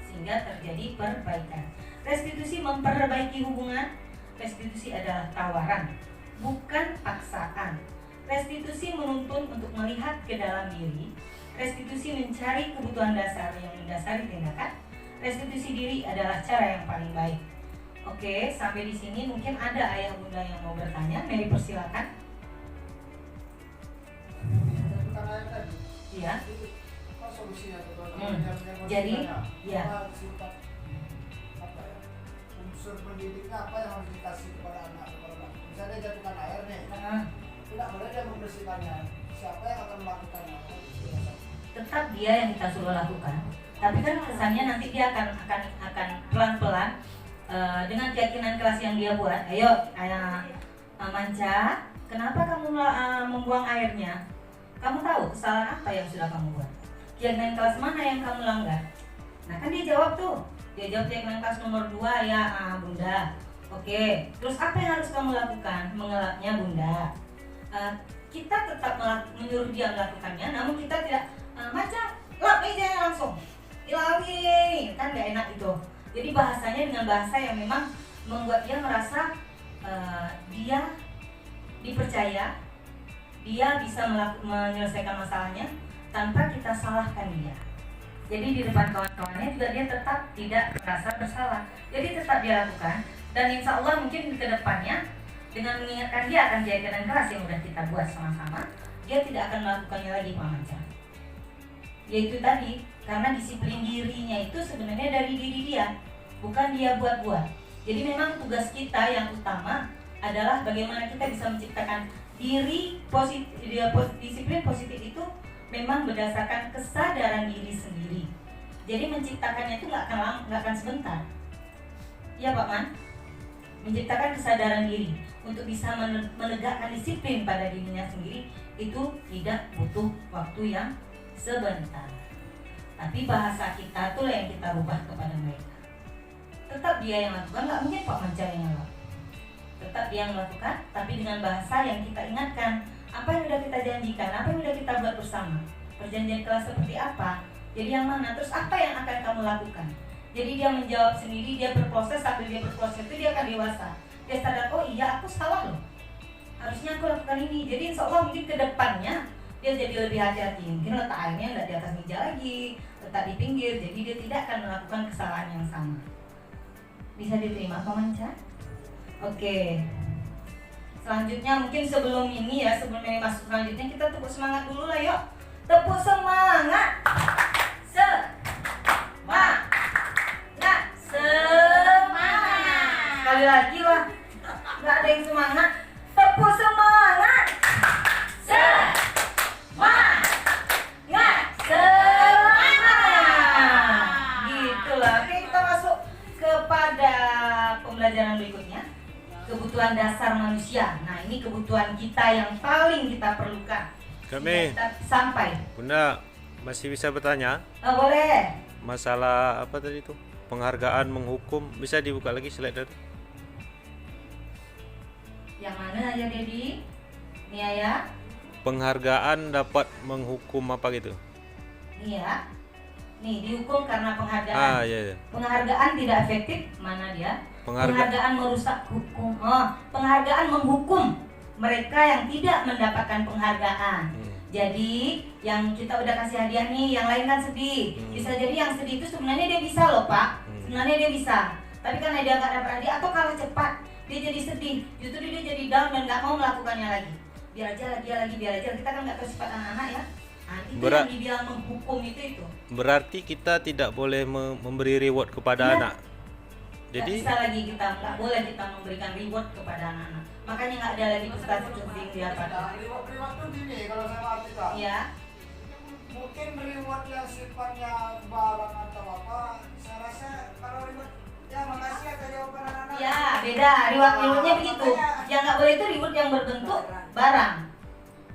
sehingga terjadi perbaikan. Restitusi memperbaiki hubungan. Restitusi adalah tawaran, bukan paksaan. Restitusi menuntun untuk melihat ke dalam diri. Restitusi mencari kebutuhan dasar yang mendasari tindakan. Restitusi diri adalah cara yang paling baik. Oke, sampai di sini mungkin ada ayah bunda yang mau bertanya. Mary, persilakan. Iya. Apa solusinya tuh? Jadi, ya. Unsur pendidiknya apa yang harus dikasih kepada anak? Misalnya dia jatuhkan air nih, tidak boleh dia membersihkannya. Siapa yang akan melakukannya? Tetap dia yang kita suruh lakukan. Tapi kan kesannya nanti dia akan pelan-pelan dengan keyakinan kelas yang dia buat. Ayo, Manca, kenapa kamu membuang airnya? Kamu tahu kesalahan apa yang sudah kamu buat? Keyakinan kelas mana yang kamu langgar? Nah kan dia jawab tuh. Dia jawab keyakinan kelas nomor 2 ya, Bunda. Oke, terus apa yang harus kamu lakukan? Mengelapnya, Bunda. kita tetap menyuruh dia melakukannya, namun kita tidak macam lap aja langsung hilangi, kan nggak enak itu. Jadi bahasanya dengan bahasa yang memang membuat dia merasa dia dipercaya, dia bisa menyelesaikan masalahnya tanpa kita salahkan dia. Jadi di depan kawan-kawannya juga dia tetap tidak merasa bersalah. Jadi tetap dia lakukan, dan insya Allah mungkin ke depannya dengan mengingatkan dia akan jaga keras yang sudah kita buat sama-sama, dia tidak akan melakukannya lagi, Pak Manca. Yaitu tadi, karena disiplin dirinya itu sebenarnya dari diri dia, bukan dia buat-buat. Jadi memang tugas kita yang utama adalah bagaimana kita bisa menciptakan diri positif. Disiplin positif itu memang berdasarkan kesadaran diri sendiri. Jadi menciptakannya itu nggak akan sebentar. Ya Pak Man, menciptakan kesadaran diri untuk bisa menegakkan disiplin pada dirinya sendiri itu tidak butuh waktu yang sebentar. Tapi bahasa kita itulah yang kita rubah kepada mereka. Tetap dia yang lakukan, nggak mungkin Pak Manca yang lakukan. Tetap dia yang melakukan, tapi dengan bahasa yang kita ingatkan. Apa yang sudah kita janjikan, apa yang sudah kita buat bersama. Perjanjian kelas seperti apa, jadi yang mana, terus apa yang akan kamu lakukan. Jadi dia menjawab sendiri, dia berproses, sambil dia berproses itu dia akan dewasa. Dia sadar, oh iya aku salah loh, harusnya aku lakukan ini. Jadi insya Allah mungkin ke depannya dia jadi lebih hati-hati. Mungkin letak airnya nggak di atas meja lagi, letak di pinggir, jadi dia tidak akan melakukan kesalahan yang sama. Bisa diterima Pak Manca? Oke. Selanjutnya mungkin sebelum ini masuk selanjutnya kita tepuk semangat dulu lah yuk. Tepuk semangat. Semangat. Sekali lagi lah. Nggak ada yang semangat. Tepuk semangat. Semangat. Gitulah. Oke, kita masuk kepada pembelajaran berikutnya. Kebutuhan dasar manusia. Nah, ini kebutuhan kita yang paling kita perlukan. Kami Kita sampai. Bunda masih bisa bertanya Boleh. masalah apa tadi itu? Penghargaan menghukum, bisa dibuka lagi slide tadi? Yang mana ya Dedi? Nih ya. Penghargaan dapat menghukum apa gitu? Nih ya. Nih dihukum karena penghargaan. Iya. Penghargaan tidak efektif, mana dia? Penghargaan merusak hukum. Penghargaan menghukum mereka yang tidak mendapatkan penghargaan. Jadi yang kita udah kasih hadiah nih, yang lain kan sedih. Bisa jadi yang sedih itu sebenarnya dia bisa loh Pak. Sebenarnya dia bisa. Tapi karena dia nggak dapat hadiah atau kalah cepat, dia jadi sedih. Justru dia jadi down dan nggak mau melakukannya lagi. Biar aja. Kita kan nggak tahu sifat anak-anak ya. Nah, itu yang dibilang menghukum itu. Berarti kita tidak boleh memberi reward kepada anak. Jadi nggak boleh kita memberikan reward kepada anak-anak. Makanya nggak ada lagi prestasi penting dia pada. Reward tuh gini kalau saya arti Kak. Iya. Mungkin reward yang sifatnya barang atau apa, saya rasa kalau reward ya makasih atas jawaban anak-anak. Ya beda. Rewardnya begitu. Yang nggak boleh itu reward yang berbentuk barang.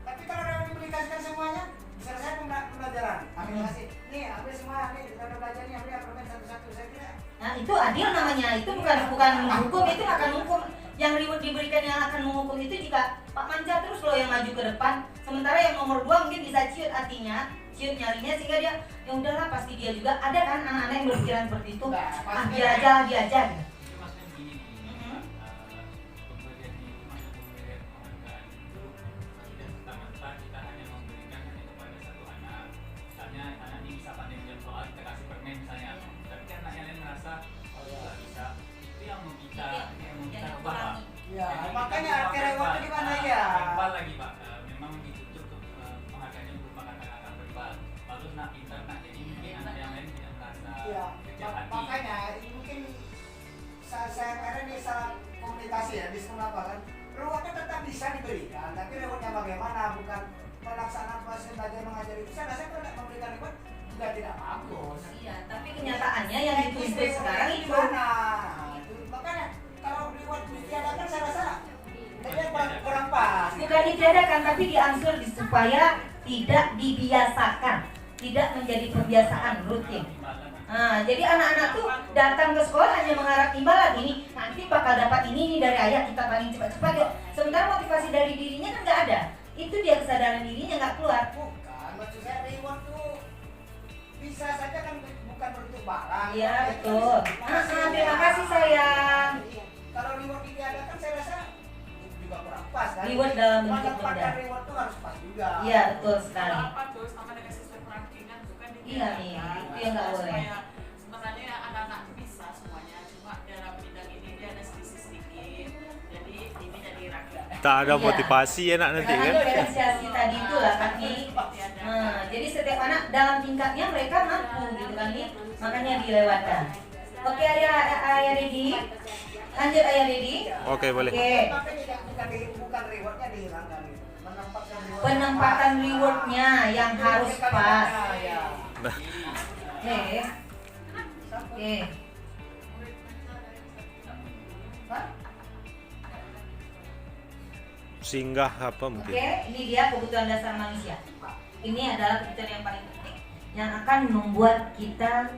Tapi kalau reward diberikan semuanya, misalnya saya pembelajaran, ambil kasih. Nih ambil semua, nih kita belajar nih, ambil permen satu-satu. Saya kira. Nah itu adil namanya. Itu bukan menghukum, itu akan menghukum. Yang reward diberikan yang akan menghukum itu jika Pak Manca terus loh yang maju ke depan. Sementara yang nomor 2 mungkin bisa ciut hatinya, ciut nyalinya, sehingga dia ya udahlah pasti dia juga. Ada kan anak-anak yang berpikiran seperti itu. Biar aja dia aja gitu. Itu maksudnya begini nih, pemberian di masuk pemberian penghargaan itu tidak serta-merta kita hanya memberikan hanya kepada satu anak. Misalnya anak ini bisa pandai menjawab soal, kita kasih permen misalnya. Tapi kan anak yang lain merasa oh nggak bisa. Itu yang mau kita ubah Pak. Ya, Jadi makanya kita arti reward itu gimana ya? verbal lagi Pak. Memang ditutup penghargaannya berupa kata-kata verbal. Lalu nak pintar nak, jadi mungkin anak yang lain tidak merasa Ya, kecil hati. makanya ini mungkin saya kira ini salah komunikasi ya, diskon apa kan? Rewardnya tetap bisa diberikan, tapi rewardnya bagaimana? Bukan pelaksanaan sebagai mengajar itu. Saya rasa kalau memberikan reward juga tidak bagus. Iya, tapi kenyataannya yang dituntut sekarang itu. gimana? Makanya kalau reward ditiadakan saya rasa kayaknya kurang pas. Bukan ditiadakan, tapi diangsur supaya tidak dibiasakan, tidak menjadi kebiasaan rutin. Nah, jadi anak-anak tuh datang ke sekolah hanya mengharap imbalan ini nanti bakal dapat ini nih dari ayah, kita paling cepat-cepat yuk. Sementara motivasi dari dirinya kan nggak ada. dalam dirinya nggak keluar. Bukan, maksud saya reward tuh bisa saja kan bukan bentuk barang. Iya Itu betul. kan Terima kasih sayang. Kalau reward ditiadakan saya rasa juga kurang pas kan. Reward dalam bentuk Menempatkan benda. reward tuh harus pas juga. Iya betul sekali. Apa tuh sama dengan sistem rankingan tuh kan Iya nih, itu yang nggak boleh. Supaya sebenarnya anak-anak tuh bisa semuanya, cuma dalam bidang ini dia ada sedikit. Jadi ini jadi ranking. Tak ada Iya. motivasi enak nanti Karena kan. diferensiasi tadi itulah kaki. Nah, jadi setiap anak dalam tingkatnya mereka mampu gitu kan nih, makanya dilewatkan. Oke ayah Didi, lanjut ayah Didi. Oke, boleh. Oke, Makanya bukan rewardnya dihilangkan itu. Menempatkan reward. penempatan rewardnya yang harus pas. Ya. Oke, oke. Singgah apa mungkin? Oke, ini dia kebutuhan dasar manusia. Ini adalah kebutuhan yang paling penting yang akan membuat kita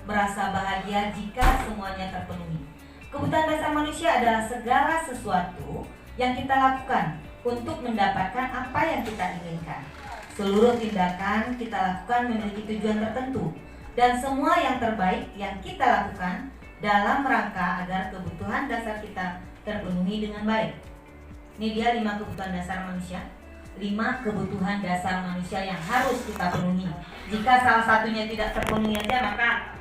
merasa bahagia jika semuanya terpenuhi. Kebutuhan dasar manusia adalah segala sesuatu yang kita lakukan untuk mendapatkan apa yang kita inginkan. Seluruh tindakan kita lakukan memiliki tujuan tertentu dan semua yang terbaik yang kita lakukan dalam rangka agar kebutuhan dasar kita terpenuhi dengan baik. Ini dia 5 kebutuhan dasar manusia. 5 kebutuhan dasar manusia yang harus kita penuhi. Jika salah satunya tidak terpenuhi aja, maka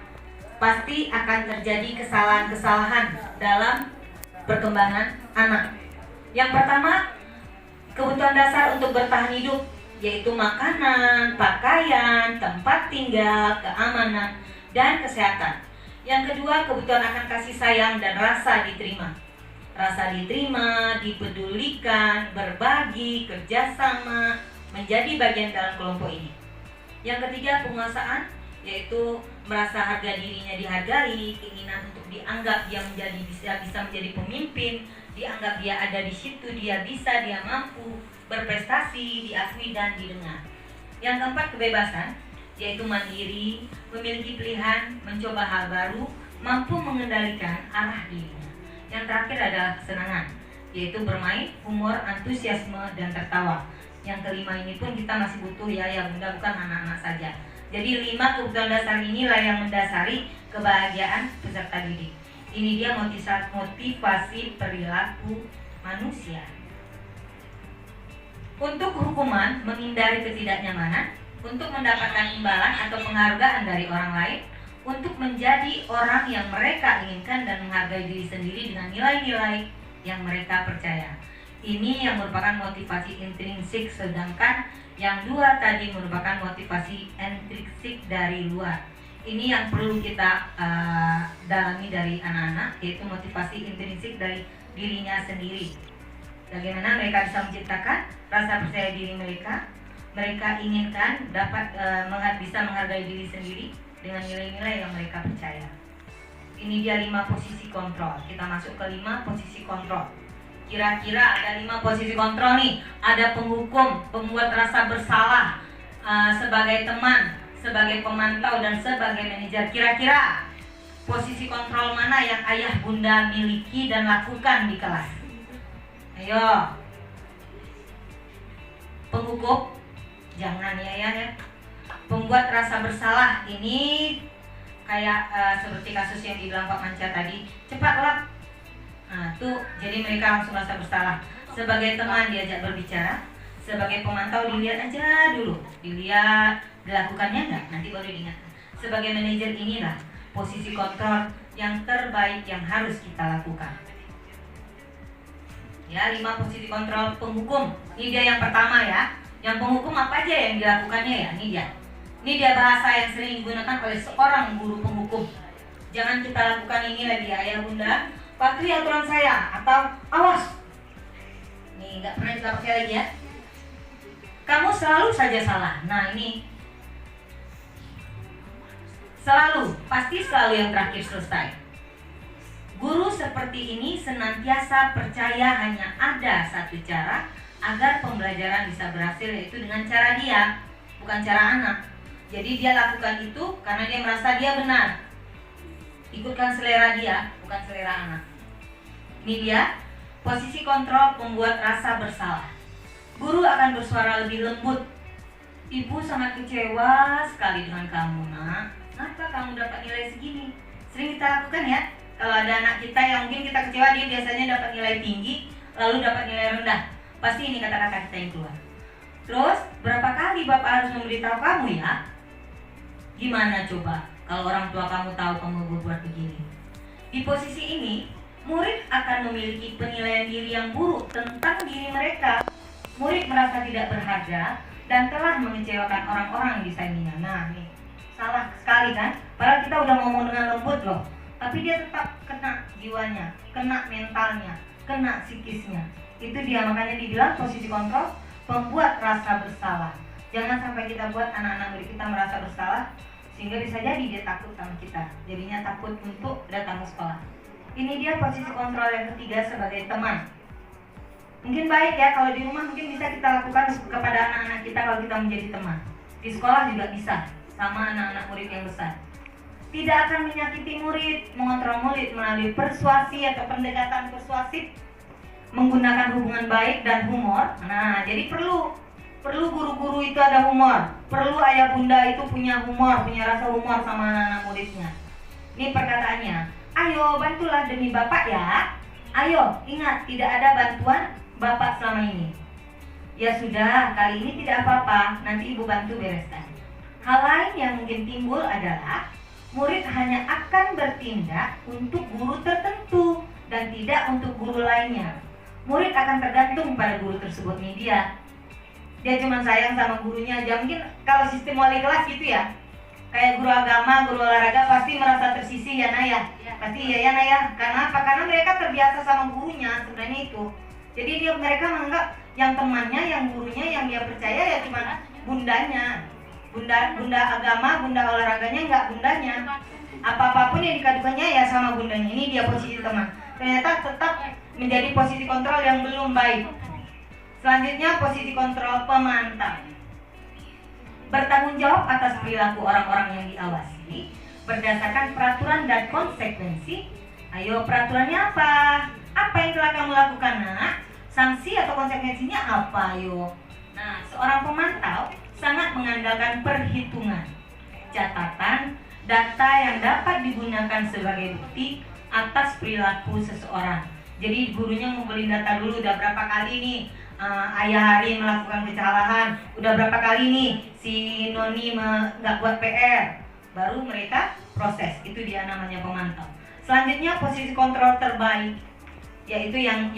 pasti akan terjadi kesalahan-kesalahan dalam perkembangan anak. Yang pertama, kebutuhan dasar untuk bertahan hidup, yaitu makanan, pakaian, tempat tinggal, keamanan, dan kesehatan. Yang kedua, kebutuhan akan kasih sayang dan rasa diterima. Rasa diterima, dipedulikan, berbagi, kerjasama, menjadi bagian dalam kelompok ini. Yang ketiga, penguasaan, yaitu merasa harga dirinya dihargai, keinginan untuk dianggap dia bisa menjadi pemimpin, dianggap dia ada di situ, dia bisa, dia mampu, berprestasi, diakui dan didengar. Yang keempat, kebebasan, yaitu mandiri, memiliki pilihan, mencoba hal baru, mampu mengendalikan arah dirinya. Yang terakhir adalah kesenangan, yaitu bermain, humor, antusiasme, dan tertawa. Yang kelima ini pun kita masih butuh ya bunda, bukan anak-anak saja. Jadi 5 kebutuhan dasar inilah yang mendasari kebahagiaan peserta didik. Ini dia motivasi perilaku manusia. Untuk hukuman, menghindari ketidaknyamanan, untuk mendapatkan imbalan atau penghargaan dari orang lain, untuk menjadi orang yang mereka inginkan dan menghargai diri sendiri dengan nilai-nilai yang mereka percaya. Ini yang merupakan motivasi intrinsik, sedangkan yang 2 tadi merupakan motivasi intrinsik dari luar. Ini yang perlu kita dalami dari anak-anak, yaitu motivasi intrinsik dari dirinya sendiri. Bagaimana mereka bisa menciptakan rasa percaya diri mereka inginkan dapat bisa menghargai diri sendiri dengan nilai-nilai yang mereka percaya. Ini dia 5 posisi kontrol. Kita masuk ke 5 posisi kontrol. Kira-kira ada 5 posisi kontrol nih. Ada penghukum, pembuat rasa bersalah, sebagai teman, sebagai pemantau, dan sebagai manajer. Kira-kira posisi kontrol mana yang ayah bunda miliki dan lakukan di kelas? Ayo. Penghukum, jangan ya. Pembuat rasa bersalah, ini kayak seperti kasus yang dibilang Pak Manca tadi, cepatlah. Nah tuh, jadi mereka langsung rasa bersalah. Sebagai teman diajak berbicara, sebagai pemantau dilihat aja dulu, dilihat dilakukannya enggak, nanti baru diingat. Sebagai manajer inilah posisi kontrol yang terbaik yang harus kita lakukan. Ya, 5 posisi kontrol penghukum. Ini dia yang pertama ya. Yang penghukum apa aja yang dilakukannya ya? Ini dia bahasa yang sering digunakan oleh seorang guru penghukum. Jangan kita lakukan ini lagi ya, ayah bunda, patuhi aturan saya, atau awas. Nih, nggak pernah kita pakai lagi ya. Kamu selalu saja salah. Nah ini selalu, pasti selalu yang terakhir selesai. Guru seperti ini senantiasa percaya hanya ada satu cara agar pembelajaran bisa berhasil, yaitu dengan cara dia, bukan cara anak. Jadi dia lakukan itu karena dia merasa dia benar. Ikutkan selera dia, bukan selera anak. Ini dia posisi kontrol pembuat rasa bersalah. Guru akan bersuara lebih lembut. Ibu sangat kecewa sekali dengan kamu, nak. Kenapa kamu dapat nilai segini? Sering kita lakukan ya. Kalau ada anak kita yang mungkin kita kecewa, dia biasanya dapat nilai tinggi, lalu dapat nilai rendah. Pasti ini kata-kata kita yang keluar. Terus, berapa kali Bapak harus memberitahu kamu ya? Gimana coba kalau orang tua kamu tahu kamu berbuat begini? Di posisi ini, murid akan memiliki penilaian diri yang buruk tentang diri mereka. Murid merasa tidak berharga dan telah mengecewakan orang-orang di sampingnya. Nah, nih, salah sekali kan? Padahal kita udah ngomong dengan lembut loh. Tapi dia tetap kena jiwanya, kena mentalnya, kena psikisnya. Itu dia, makanya dibilang posisi kontrol membuat rasa bersalah. Jangan sampai kita buat anak-anak murid kita merasa bersalah, sehingga bisa jadi dia takut sama kita. Jadinya takut untuk datang ke sekolah. Ini dia posisi kontrol yang ketiga sebagai teman. Mungkin baik ya kalau di rumah, mungkin bisa kita lakukan kepada anak-anak kita kalau kita menjadi teman. Di sekolah juga bisa, sama anak-anak murid yang besar. Tidak akan menyakiti murid, mengontrol murid melalui persuasi atau pendekatan persuasif, menggunakan hubungan baik dan humor. Nah, jadi perlu guru-guru itu ada humor. Perlu ayah bunda itu punya humor, punya rasa humor sama anak-anak muridnya. Ini perkataannya, ayo bantulah demi Bapak ya. Ayo, ingat tidak ada bantuan Bapak selama ini. Ya sudah, kali ini tidak apa-apa, nanti Ibu bantu bereskan. Hal lain yang mungkin timbul adalah murid hanya akan bertindak untuk guru tertentu dan tidak untuk guru lainnya. Murid akan tergantung pada guru tersebut nih dia cuma sayang sama gurunya aja. Mungkin kalau sistem wali kelas gitu ya, kayak guru agama, guru olahraga pasti merasa tersisih ya Naya. Pasti ya Naya. Karena apa? Karena mereka terbiasa sama gurunya sebenarnya itu. Jadi mereka menganggap yang temannya, yang gurunya, yang dia percaya ya cuma bundanya. Bunda agama, bunda olahraganya enggak bundanya. Apa-apapun yang dikadukannya ya sama bundanya. Ini dia posisi teman. Ternyata tetap menjadi posisi kontrol yang belum baik. Selanjutnya posisi kontrol pemantau. Bertanggung jawab atas perilaku orang-orang yang diawasi berdasarkan peraturan dan konsekuensi. Ayo, peraturannya apa? Apa yang telah kamu lakukan, nak? Sanksi atau konsekuensinya apa, ayo? Nah, seorang pemantau sangat mengandalkan perhitungan, catatan, data yang dapat digunakan sebagai bukti atas perilaku seseorang. Jadi gurunya ngumpulin data dulu, udah berapa kali nih Ayah Hari melakukan kesalahan, udah berapa kali nih si Noni nggak buat PR, baru mereka proses. Itu dia namanya pemantau. Selanjutnya posisi kontrol terbaik, yaitu yang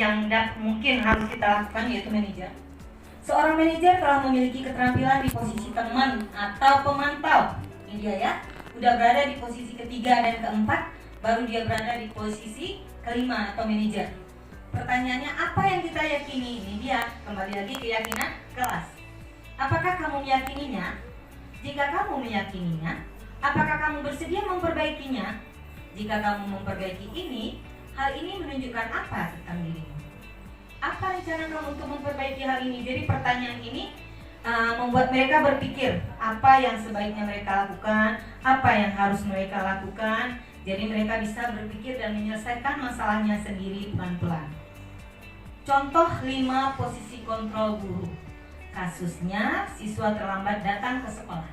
mungkin harus kita lakukan, yaitu manajer. Seorang manajer telah memiliki keterampilan di posisi teman atau pemantau. Ini dia ya, udah berada di posisi ketiga dan keempat, baru dia berada di posisi kelima atau manajer. Pertanyaannya, apa yang kita yakini? Ini dia, kembali lagi keyakinan kelas. Apakah kamu meyakininya? Jika kamu meyakininya, apakah kamu bersedia memperbaikinya? Jika kamu memperbaiki ini, hal ini menunjukkan apa tentang dirimu? Apa rencana kamu untuk memperbaiki hal ini? Jadi pertanyaan ini membuat mereka berpikir apa yang sebaiknya mereka lakukan, apa yang harus mereka lakukan. Jadi mereka bisa berpikir dan menyelesaikan masalahnya sendiri pelan-pelan. Contoh 5 posisi kontrol guru. Kasusnya, siswa terlambat datang ke sekolah.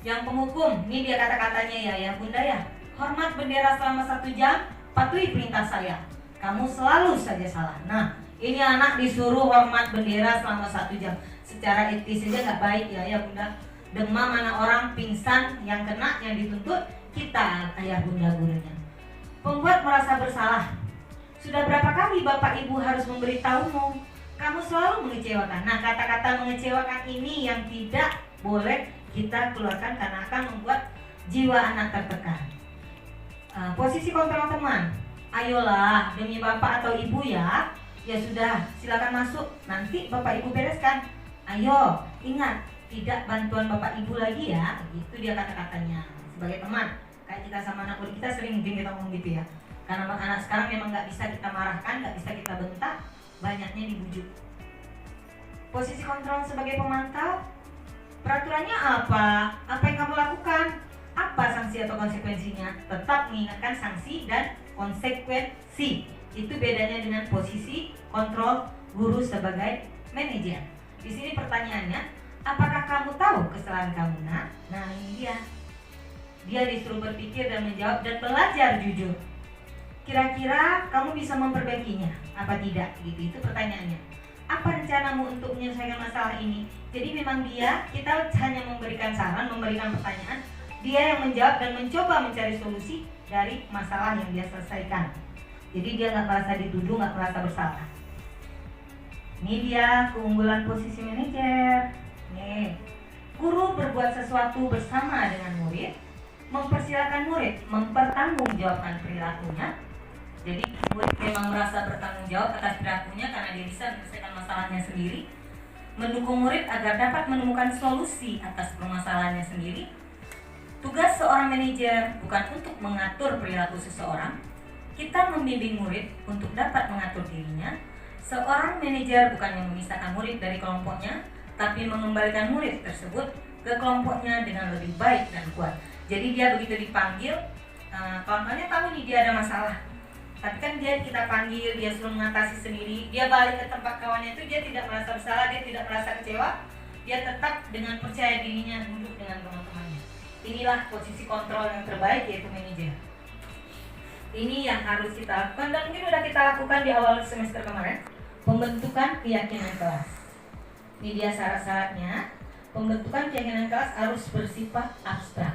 Yang penghukum, ini dia kata-katanya ya bunda ya. Hormat bendera selama 1 jam, patuhi perintah saya. Kamu selalu saja salah. Nah, ini anak disuruh hormat bendera selama 1 jam. Secara etis saja nggak baik ya bunda. Demam mana orang pingsan, yang kena, yang dituntut kita, ayah bunda gurunya. Pembuat merasa bersalah. Sudah berapa kali bapak ibu harus memberitahumu, kamu selalu mengecewakan. Nah, kata-kata mengecewakan ini yang tidak boleh kita keluarkan karena akan membuat jiwa anak tertekan. Posisi kontrol teman. Ayolah demi bapak atau ibu ya. Ya sudah, silakan masuk. Nanti bapak ibu bereskan. Ayo, ingat, tidak bantuan bapak ibu lagi ya. Itu dia kata-katanya. Sebagai teman, kayak kita sama anak murid kita sering mungkin kita ngomong gitu ya. Karena anak sekarang memang nggak bisa kita marahkan, nggak bisa kita bentak, banyaknya dibujuk. Posisi kontrol sebagai pemantau, peraturannya apa? Apa yang kamu lakukan? Apa sanksi atau konsekuensinya? Tetap mengingatkan sanksi dan konsekuensi. Itu bedanya dengan posisi kontrol guru sebagai manajer. Di sini pertanyaannya, apakah kamu tahu kesalahan kamu, Nak? Nah, ini dia. Dia disuruh berpikir dan menjawab dan belajar jujur. Kira-kira kamu bisa memperbaikinya apa tidak? Gitu. Itu pertanyaannya. Apa rencanamu untuk menyelesaikan masalah ini? Jadi memang kita hanya memberikan saran, memberikan pertanyaan. Dia yang menjawab dan mencoba mencari solusi dari masalah yang dia selesaikan. Jadi dia nggak merasa dituduh, nggak merasa bersalah. Ini dia keunggulan posisi manajer. Nih, guru berbuat sesuatu bersama dengan murid, mempersilahkan murid mempertanggungjawabkan perilakunya. Jadi murid memang merasa bertanggung jawab atas perilakunya karena dia bisa menyelesaikan masalahnya sendiri. Mendukung murid agar dapat menemukan solusi atas permasalahannya sendiri. Tugas seorang manajer bukan untuk mengatur perilaku seseorang. Kita membimbing murid untuk dapat mengatur dirinya. Seorang manajer bukannya memisahkan murid dari kelompoknya, tapi mengembalikan murid tersebut ke kelompoknya dengan lebih baik dan kuat. Jadi dia begitu dipanggil, kawan-kawannya tahu nih dia ada masalah. Tapi kan kita panggil, dia suruh mengatasi sendiri. Dia balik ke tempat kawannya itu, dia tidak merasa bersalah, dia tidak merasa kecewa. Dia tetap dengan percaya dirinya duduk dengan teman-temannya. Inilah posisi kontrol yang terbaik, yaitu manajer. Ini yang harus kita lakukan dan mungkin sudah kita lakukan di awal semester kemarin. Pembentukan keyakinan kelas. Ini dia syarat-syaratnya. Pembentukan keyakinan kelas harus bersifat abstrak,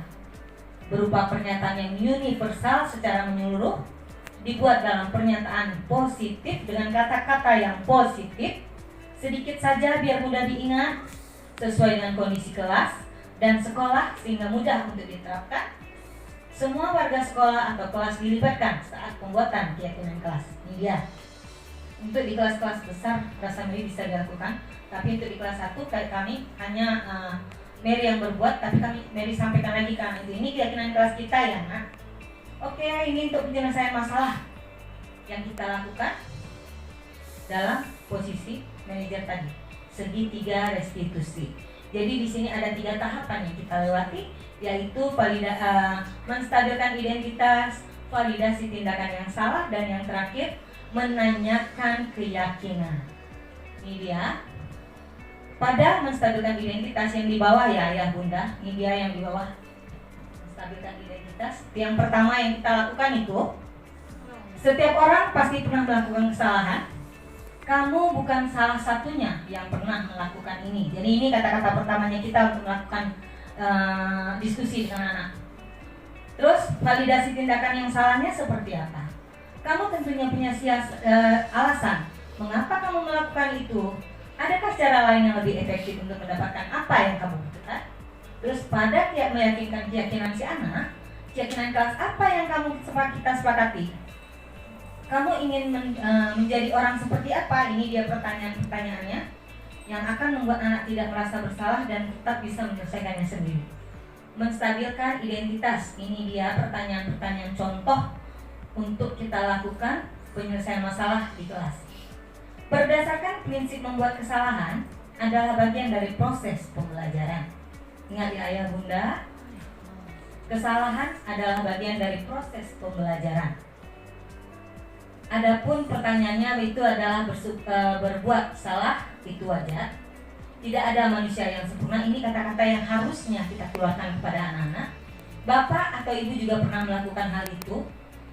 berupa pernyataan yang universal secara menyeluruh, dibuat dalam pernyataan positif dengan kata-kata yang positif, sedikit saja biar mudah diingat, sesuai dengan kondisi kelas dan sekolah sehingga mudah untuk diterapkan. Semua warga sekolah atau kelas dilibatkan saat pembuatan keyakinan kelas. Ini dia. Untuk di kelas-kelas besar rasa Mary bisa dilakukan, tapi untuk di kelas 1 kayak kami hanya Mary yang berbuat, tapi Mary sampaikan lagi ke anak itu. Ini keyakinan kelas kita ya, Nak. Oke, ini untuk penyelesaian masalah yang kita lakukan dalam posisi manajer tadi. Segitiga restitusi. Jadi di sini ada 3 tahapan yang kita lewati, yaitu menstabilkan identitas, validasi tindakan yang salah, dan yang terakhir menanyakan keyakinan. Ini dia. Pada menstabilkan identitas yang di bawah ya ayah bunda, ini dia yang di bawah. Menstabilkan identitas. Yang pertama yang kita lakukan itu, setiap orang pasti pernah melakukan kesalahan. Kamu bukan salah satunya yang pernah melakukan ini. Jadi ini kata-kata pertamanya kita untuk melakukan diskusi dengan anak. Terus validasi tindakan yang salahnya seperti apa? Kamu tentunya punya alasan mengapa kamu melakukan itu. Adakah cara lain yang lebih efektif untuk mendapatkan apa yang kamu butuhkan? Terus pada meyakinkan keyakinan si anak, keyakinan kelas apa yang kita sepakati? Kamu ingin menjadi orang seperti apa? Ini dia pertanyaan-pertanyaannya yang akan membuat anak tidak merasa bersalah dan tetap bisa menyelesaikannya sendiri. Menstabilkan identitas. Ini dia pertanyaan-pertanyaan contoh untuk kita lakukan penyelesaian masalah di kelas. Berdasarkan prinsip membuat kesalahan adalah bagian dari proses pembelajaran. Ingat ya ayah bunda, kesalahan adalah bagian dari proses pembelajaran. Adapun pertanyaannya itu adalah berbuat salah, itu wajar. Tidak ada manusia yang sempurna. Ini kata-kata yang harusnya kita keluarkan kepada anak-anak. Bapak atau ibu juga pernah melakukan hal itu.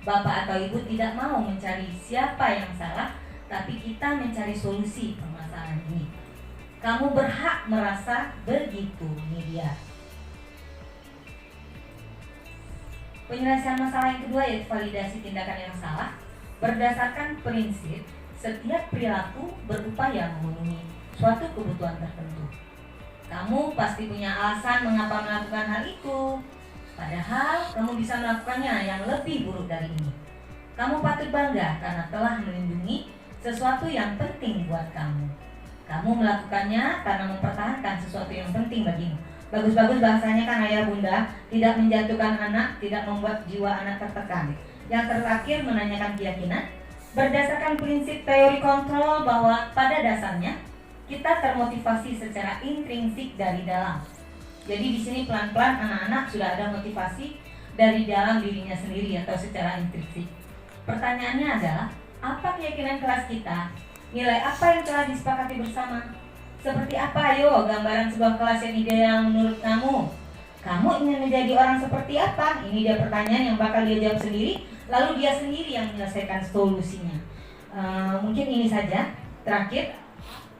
Bapak atau ibu tidak mau mencari siapa yang salah, tapi kita mencari solusi permasalahan ini. Kamu berhak merasa begitu, ini dia. Penyelesaian masalah yang kedua yaitu validasi tindakan yang salah. Berdasarkan prinsip, setiap perilaku berupaya memenuhi suatu kebutuhan tertentu. Kamu pasti punya alasan mengapa melakukan hal itu, padahal kamu bisa melakukannya yang lebih buruk dari ini. Kamu patut bangga karena telah melindungi sesuatu yang penting buat kamu. Kamu melakukannya karena mempertahankan sesuatu yang penting bagimu. Bagus-bagus bahasanya kan ayah bunda, tidak menjatuhkan anak, tidak membuat jiwa anak tertekan. Yang terakhir menanyakan keyakinan. Berdasarkan prinsip teori kontrol bahwa pada dasarnya kita termotivasi secara intrinsik dari dalam. Jadi di sini pelan-pelan anak-anak sudah ada motivasi dari dalam dirinya sendiri atau secara intrinsik. Pertanyaannya adalah, apa keyakinan kelas kita Nilai apa yang telah disepakati bersama? Seperti apa, ayo, gambaran sebuah kelas yang ideal menurut kamu? Kamu ingin menjadi orang seperti apa? Ini dia pertanyaan yang bakal dia jawab sendiri, lalu dia sendiri yang menyelesaikan solusinya. Mungkin ini saja. Terakhir,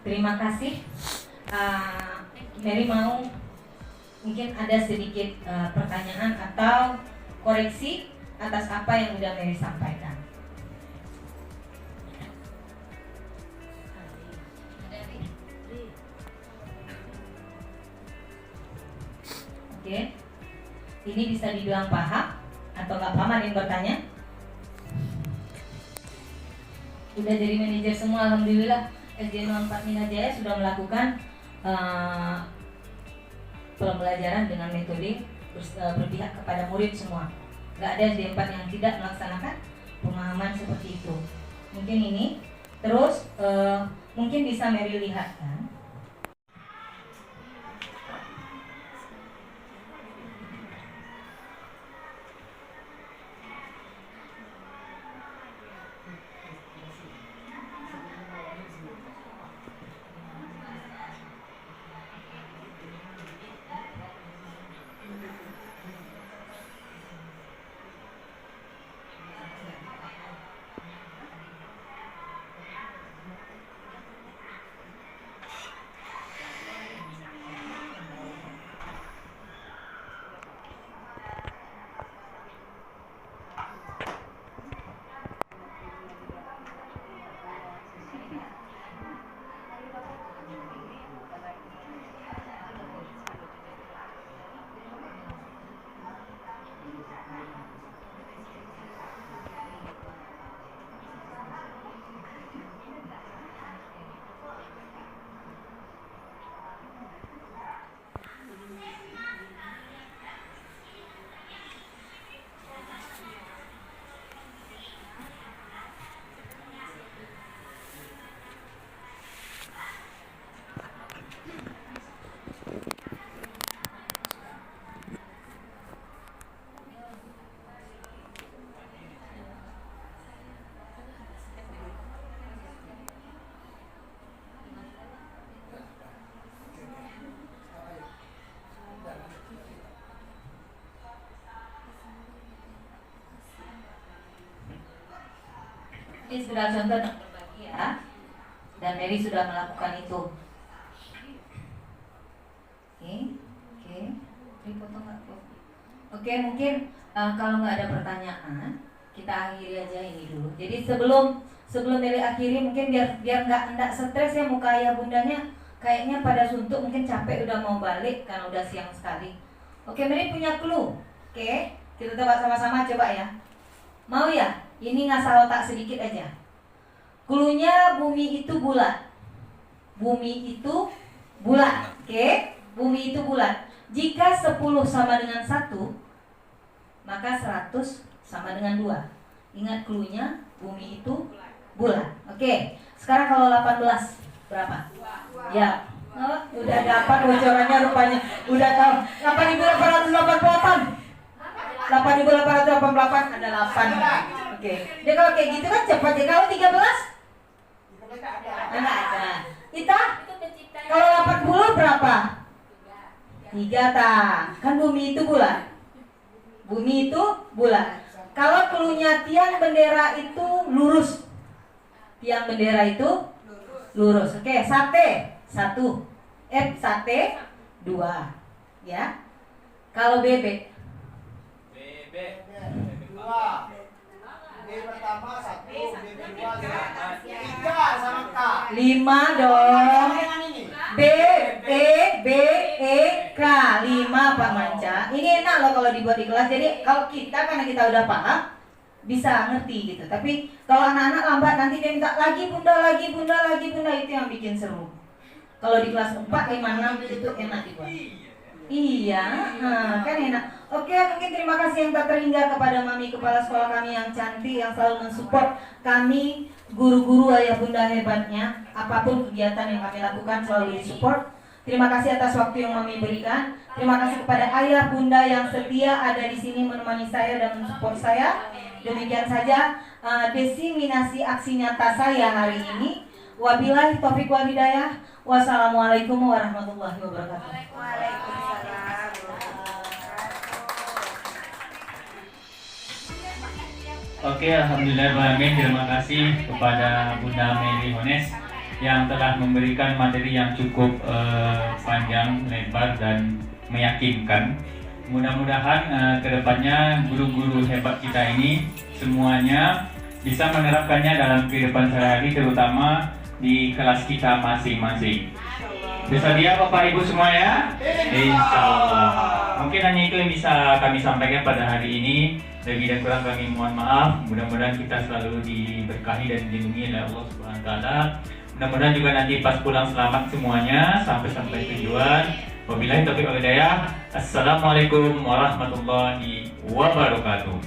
terima kasih. Mary mau mungkin ada sedikit pertanyaan atau koreksi atas apa yang udah Mary sampaikan. Oke, ini bisa dibilang paham atau nggak paham? Ada yang bertanya? Udah jadi manajer semua, alhamdulillah. SD 04 Minajaya sudah melakukan pembelajaran dengan metode berpihak kepada murid semua. Nggak ada SD 4 yang tidak melaksanakan pemahaman seperti itu. Mungkin ini. Terus mungkin bisa Mary lihat kan? Ini sudah contoh untuk berbagi ya. Dan Mary sudah melakukan itu. Oke. Dipotong nggak? Oke, mungkin kalau nggak ada pertanyaan, kita akhiri aja ini dulu. Jadi sebelum Mary akhiri, mungkin biar nggak stres ya muka ayah bundanya. Kayaknya pada suntuk, mungkin capek udah mau balik karena udah siang sekali. Oke, Mary punya clue. Oke, kita tebak sama-sama coba ya. Mau ya? Ini ngasah otak sedikit aja. Cluenya bumi itu bulat. Bumi itu bulat. Oke? Bumi itu bulat. Jika 10 sama dengan 1, maka 100 sama dengan 2. Ingat cluenya, bumi itu bulat. Oke. Sekarang kalau 18 berapa? Ya. Oh, udah dapat bocorannya rupanya. Udah tahu. 8.888. 8.888 ada 8. Oke. Dia kalau kayak gitu kan cepat ya. Kalau 13? Enggak ada. Kita? Kalau 80 berapa? 3 tak. Kan bumi itu bulat. Bumi itu bulat. Kalau cluenya tiang bendera itu lurus. Tiang bendera itu lurus. Oke, sate 1. Sate 2. Ya. Kalau bebek? Dua. B pertama 1, B kedua 3 sama K. 5 dong. Dengan ini. B E K 5 Pak Manca. Ini enak loh kalau dibuat di kelas. Jadi kalau kita karena kita udah paham bisa ngerti gitu. Tapi kalau anak-anak lambat nanti dia minta lagi bunda itu yang bikin seru. Kalau di kelas 4, 5, 6 itu enak dibuat. Iya, kan enak. Oke, mungkin terima kasih yang tak terhingga kepada Mami kepala sekolah kami yang cantik, yang selalu mensupport kami, guru-guru ayah bunda hebatnya. Apapun kegiatan yang kami lakukan selalu disupport. Terima kasih atas waktu yang Mami berikan. Terima kasih kepada ayah bunda yang setia ada di sini menemani saya dan mensupport saya. Demikian saja diseminasi aksi nyata saya hari ini. Wabillahi taufiq wal hidayah. Wassalamualaikum warahmatullahi wabarakatuh. Waalaikumsalam. Oke, alhamdulillah, terima kasih kepada Bunda Mary Hones yang telah memberikan materi yang cukup panjang, lebar, dan meyakinkan. Mudah-mudahan kedepannya guru-guru hebat kita ini semuanya bisa menerapkannya dalam kehidupan sehari-hari, terutama di kelas kita masing-masing. Bersedia Bapak Ibu semua ya? Insya Allah. Mungkin hanya itu yang bisa kami sampaikan pada hari ini. Lebih dan kurang kami mohon maaf. Mudah-mudahan kita selalu diberkahi dan dilindungi oleh Allah Subhanahu wa taala. Mudah-mudahan juga nanti pas pulang selamat semuanya sampai tujuan. Wabillahi taufiq wal hidayah. Assalamualaikum warahmatullahi wabarakatuh.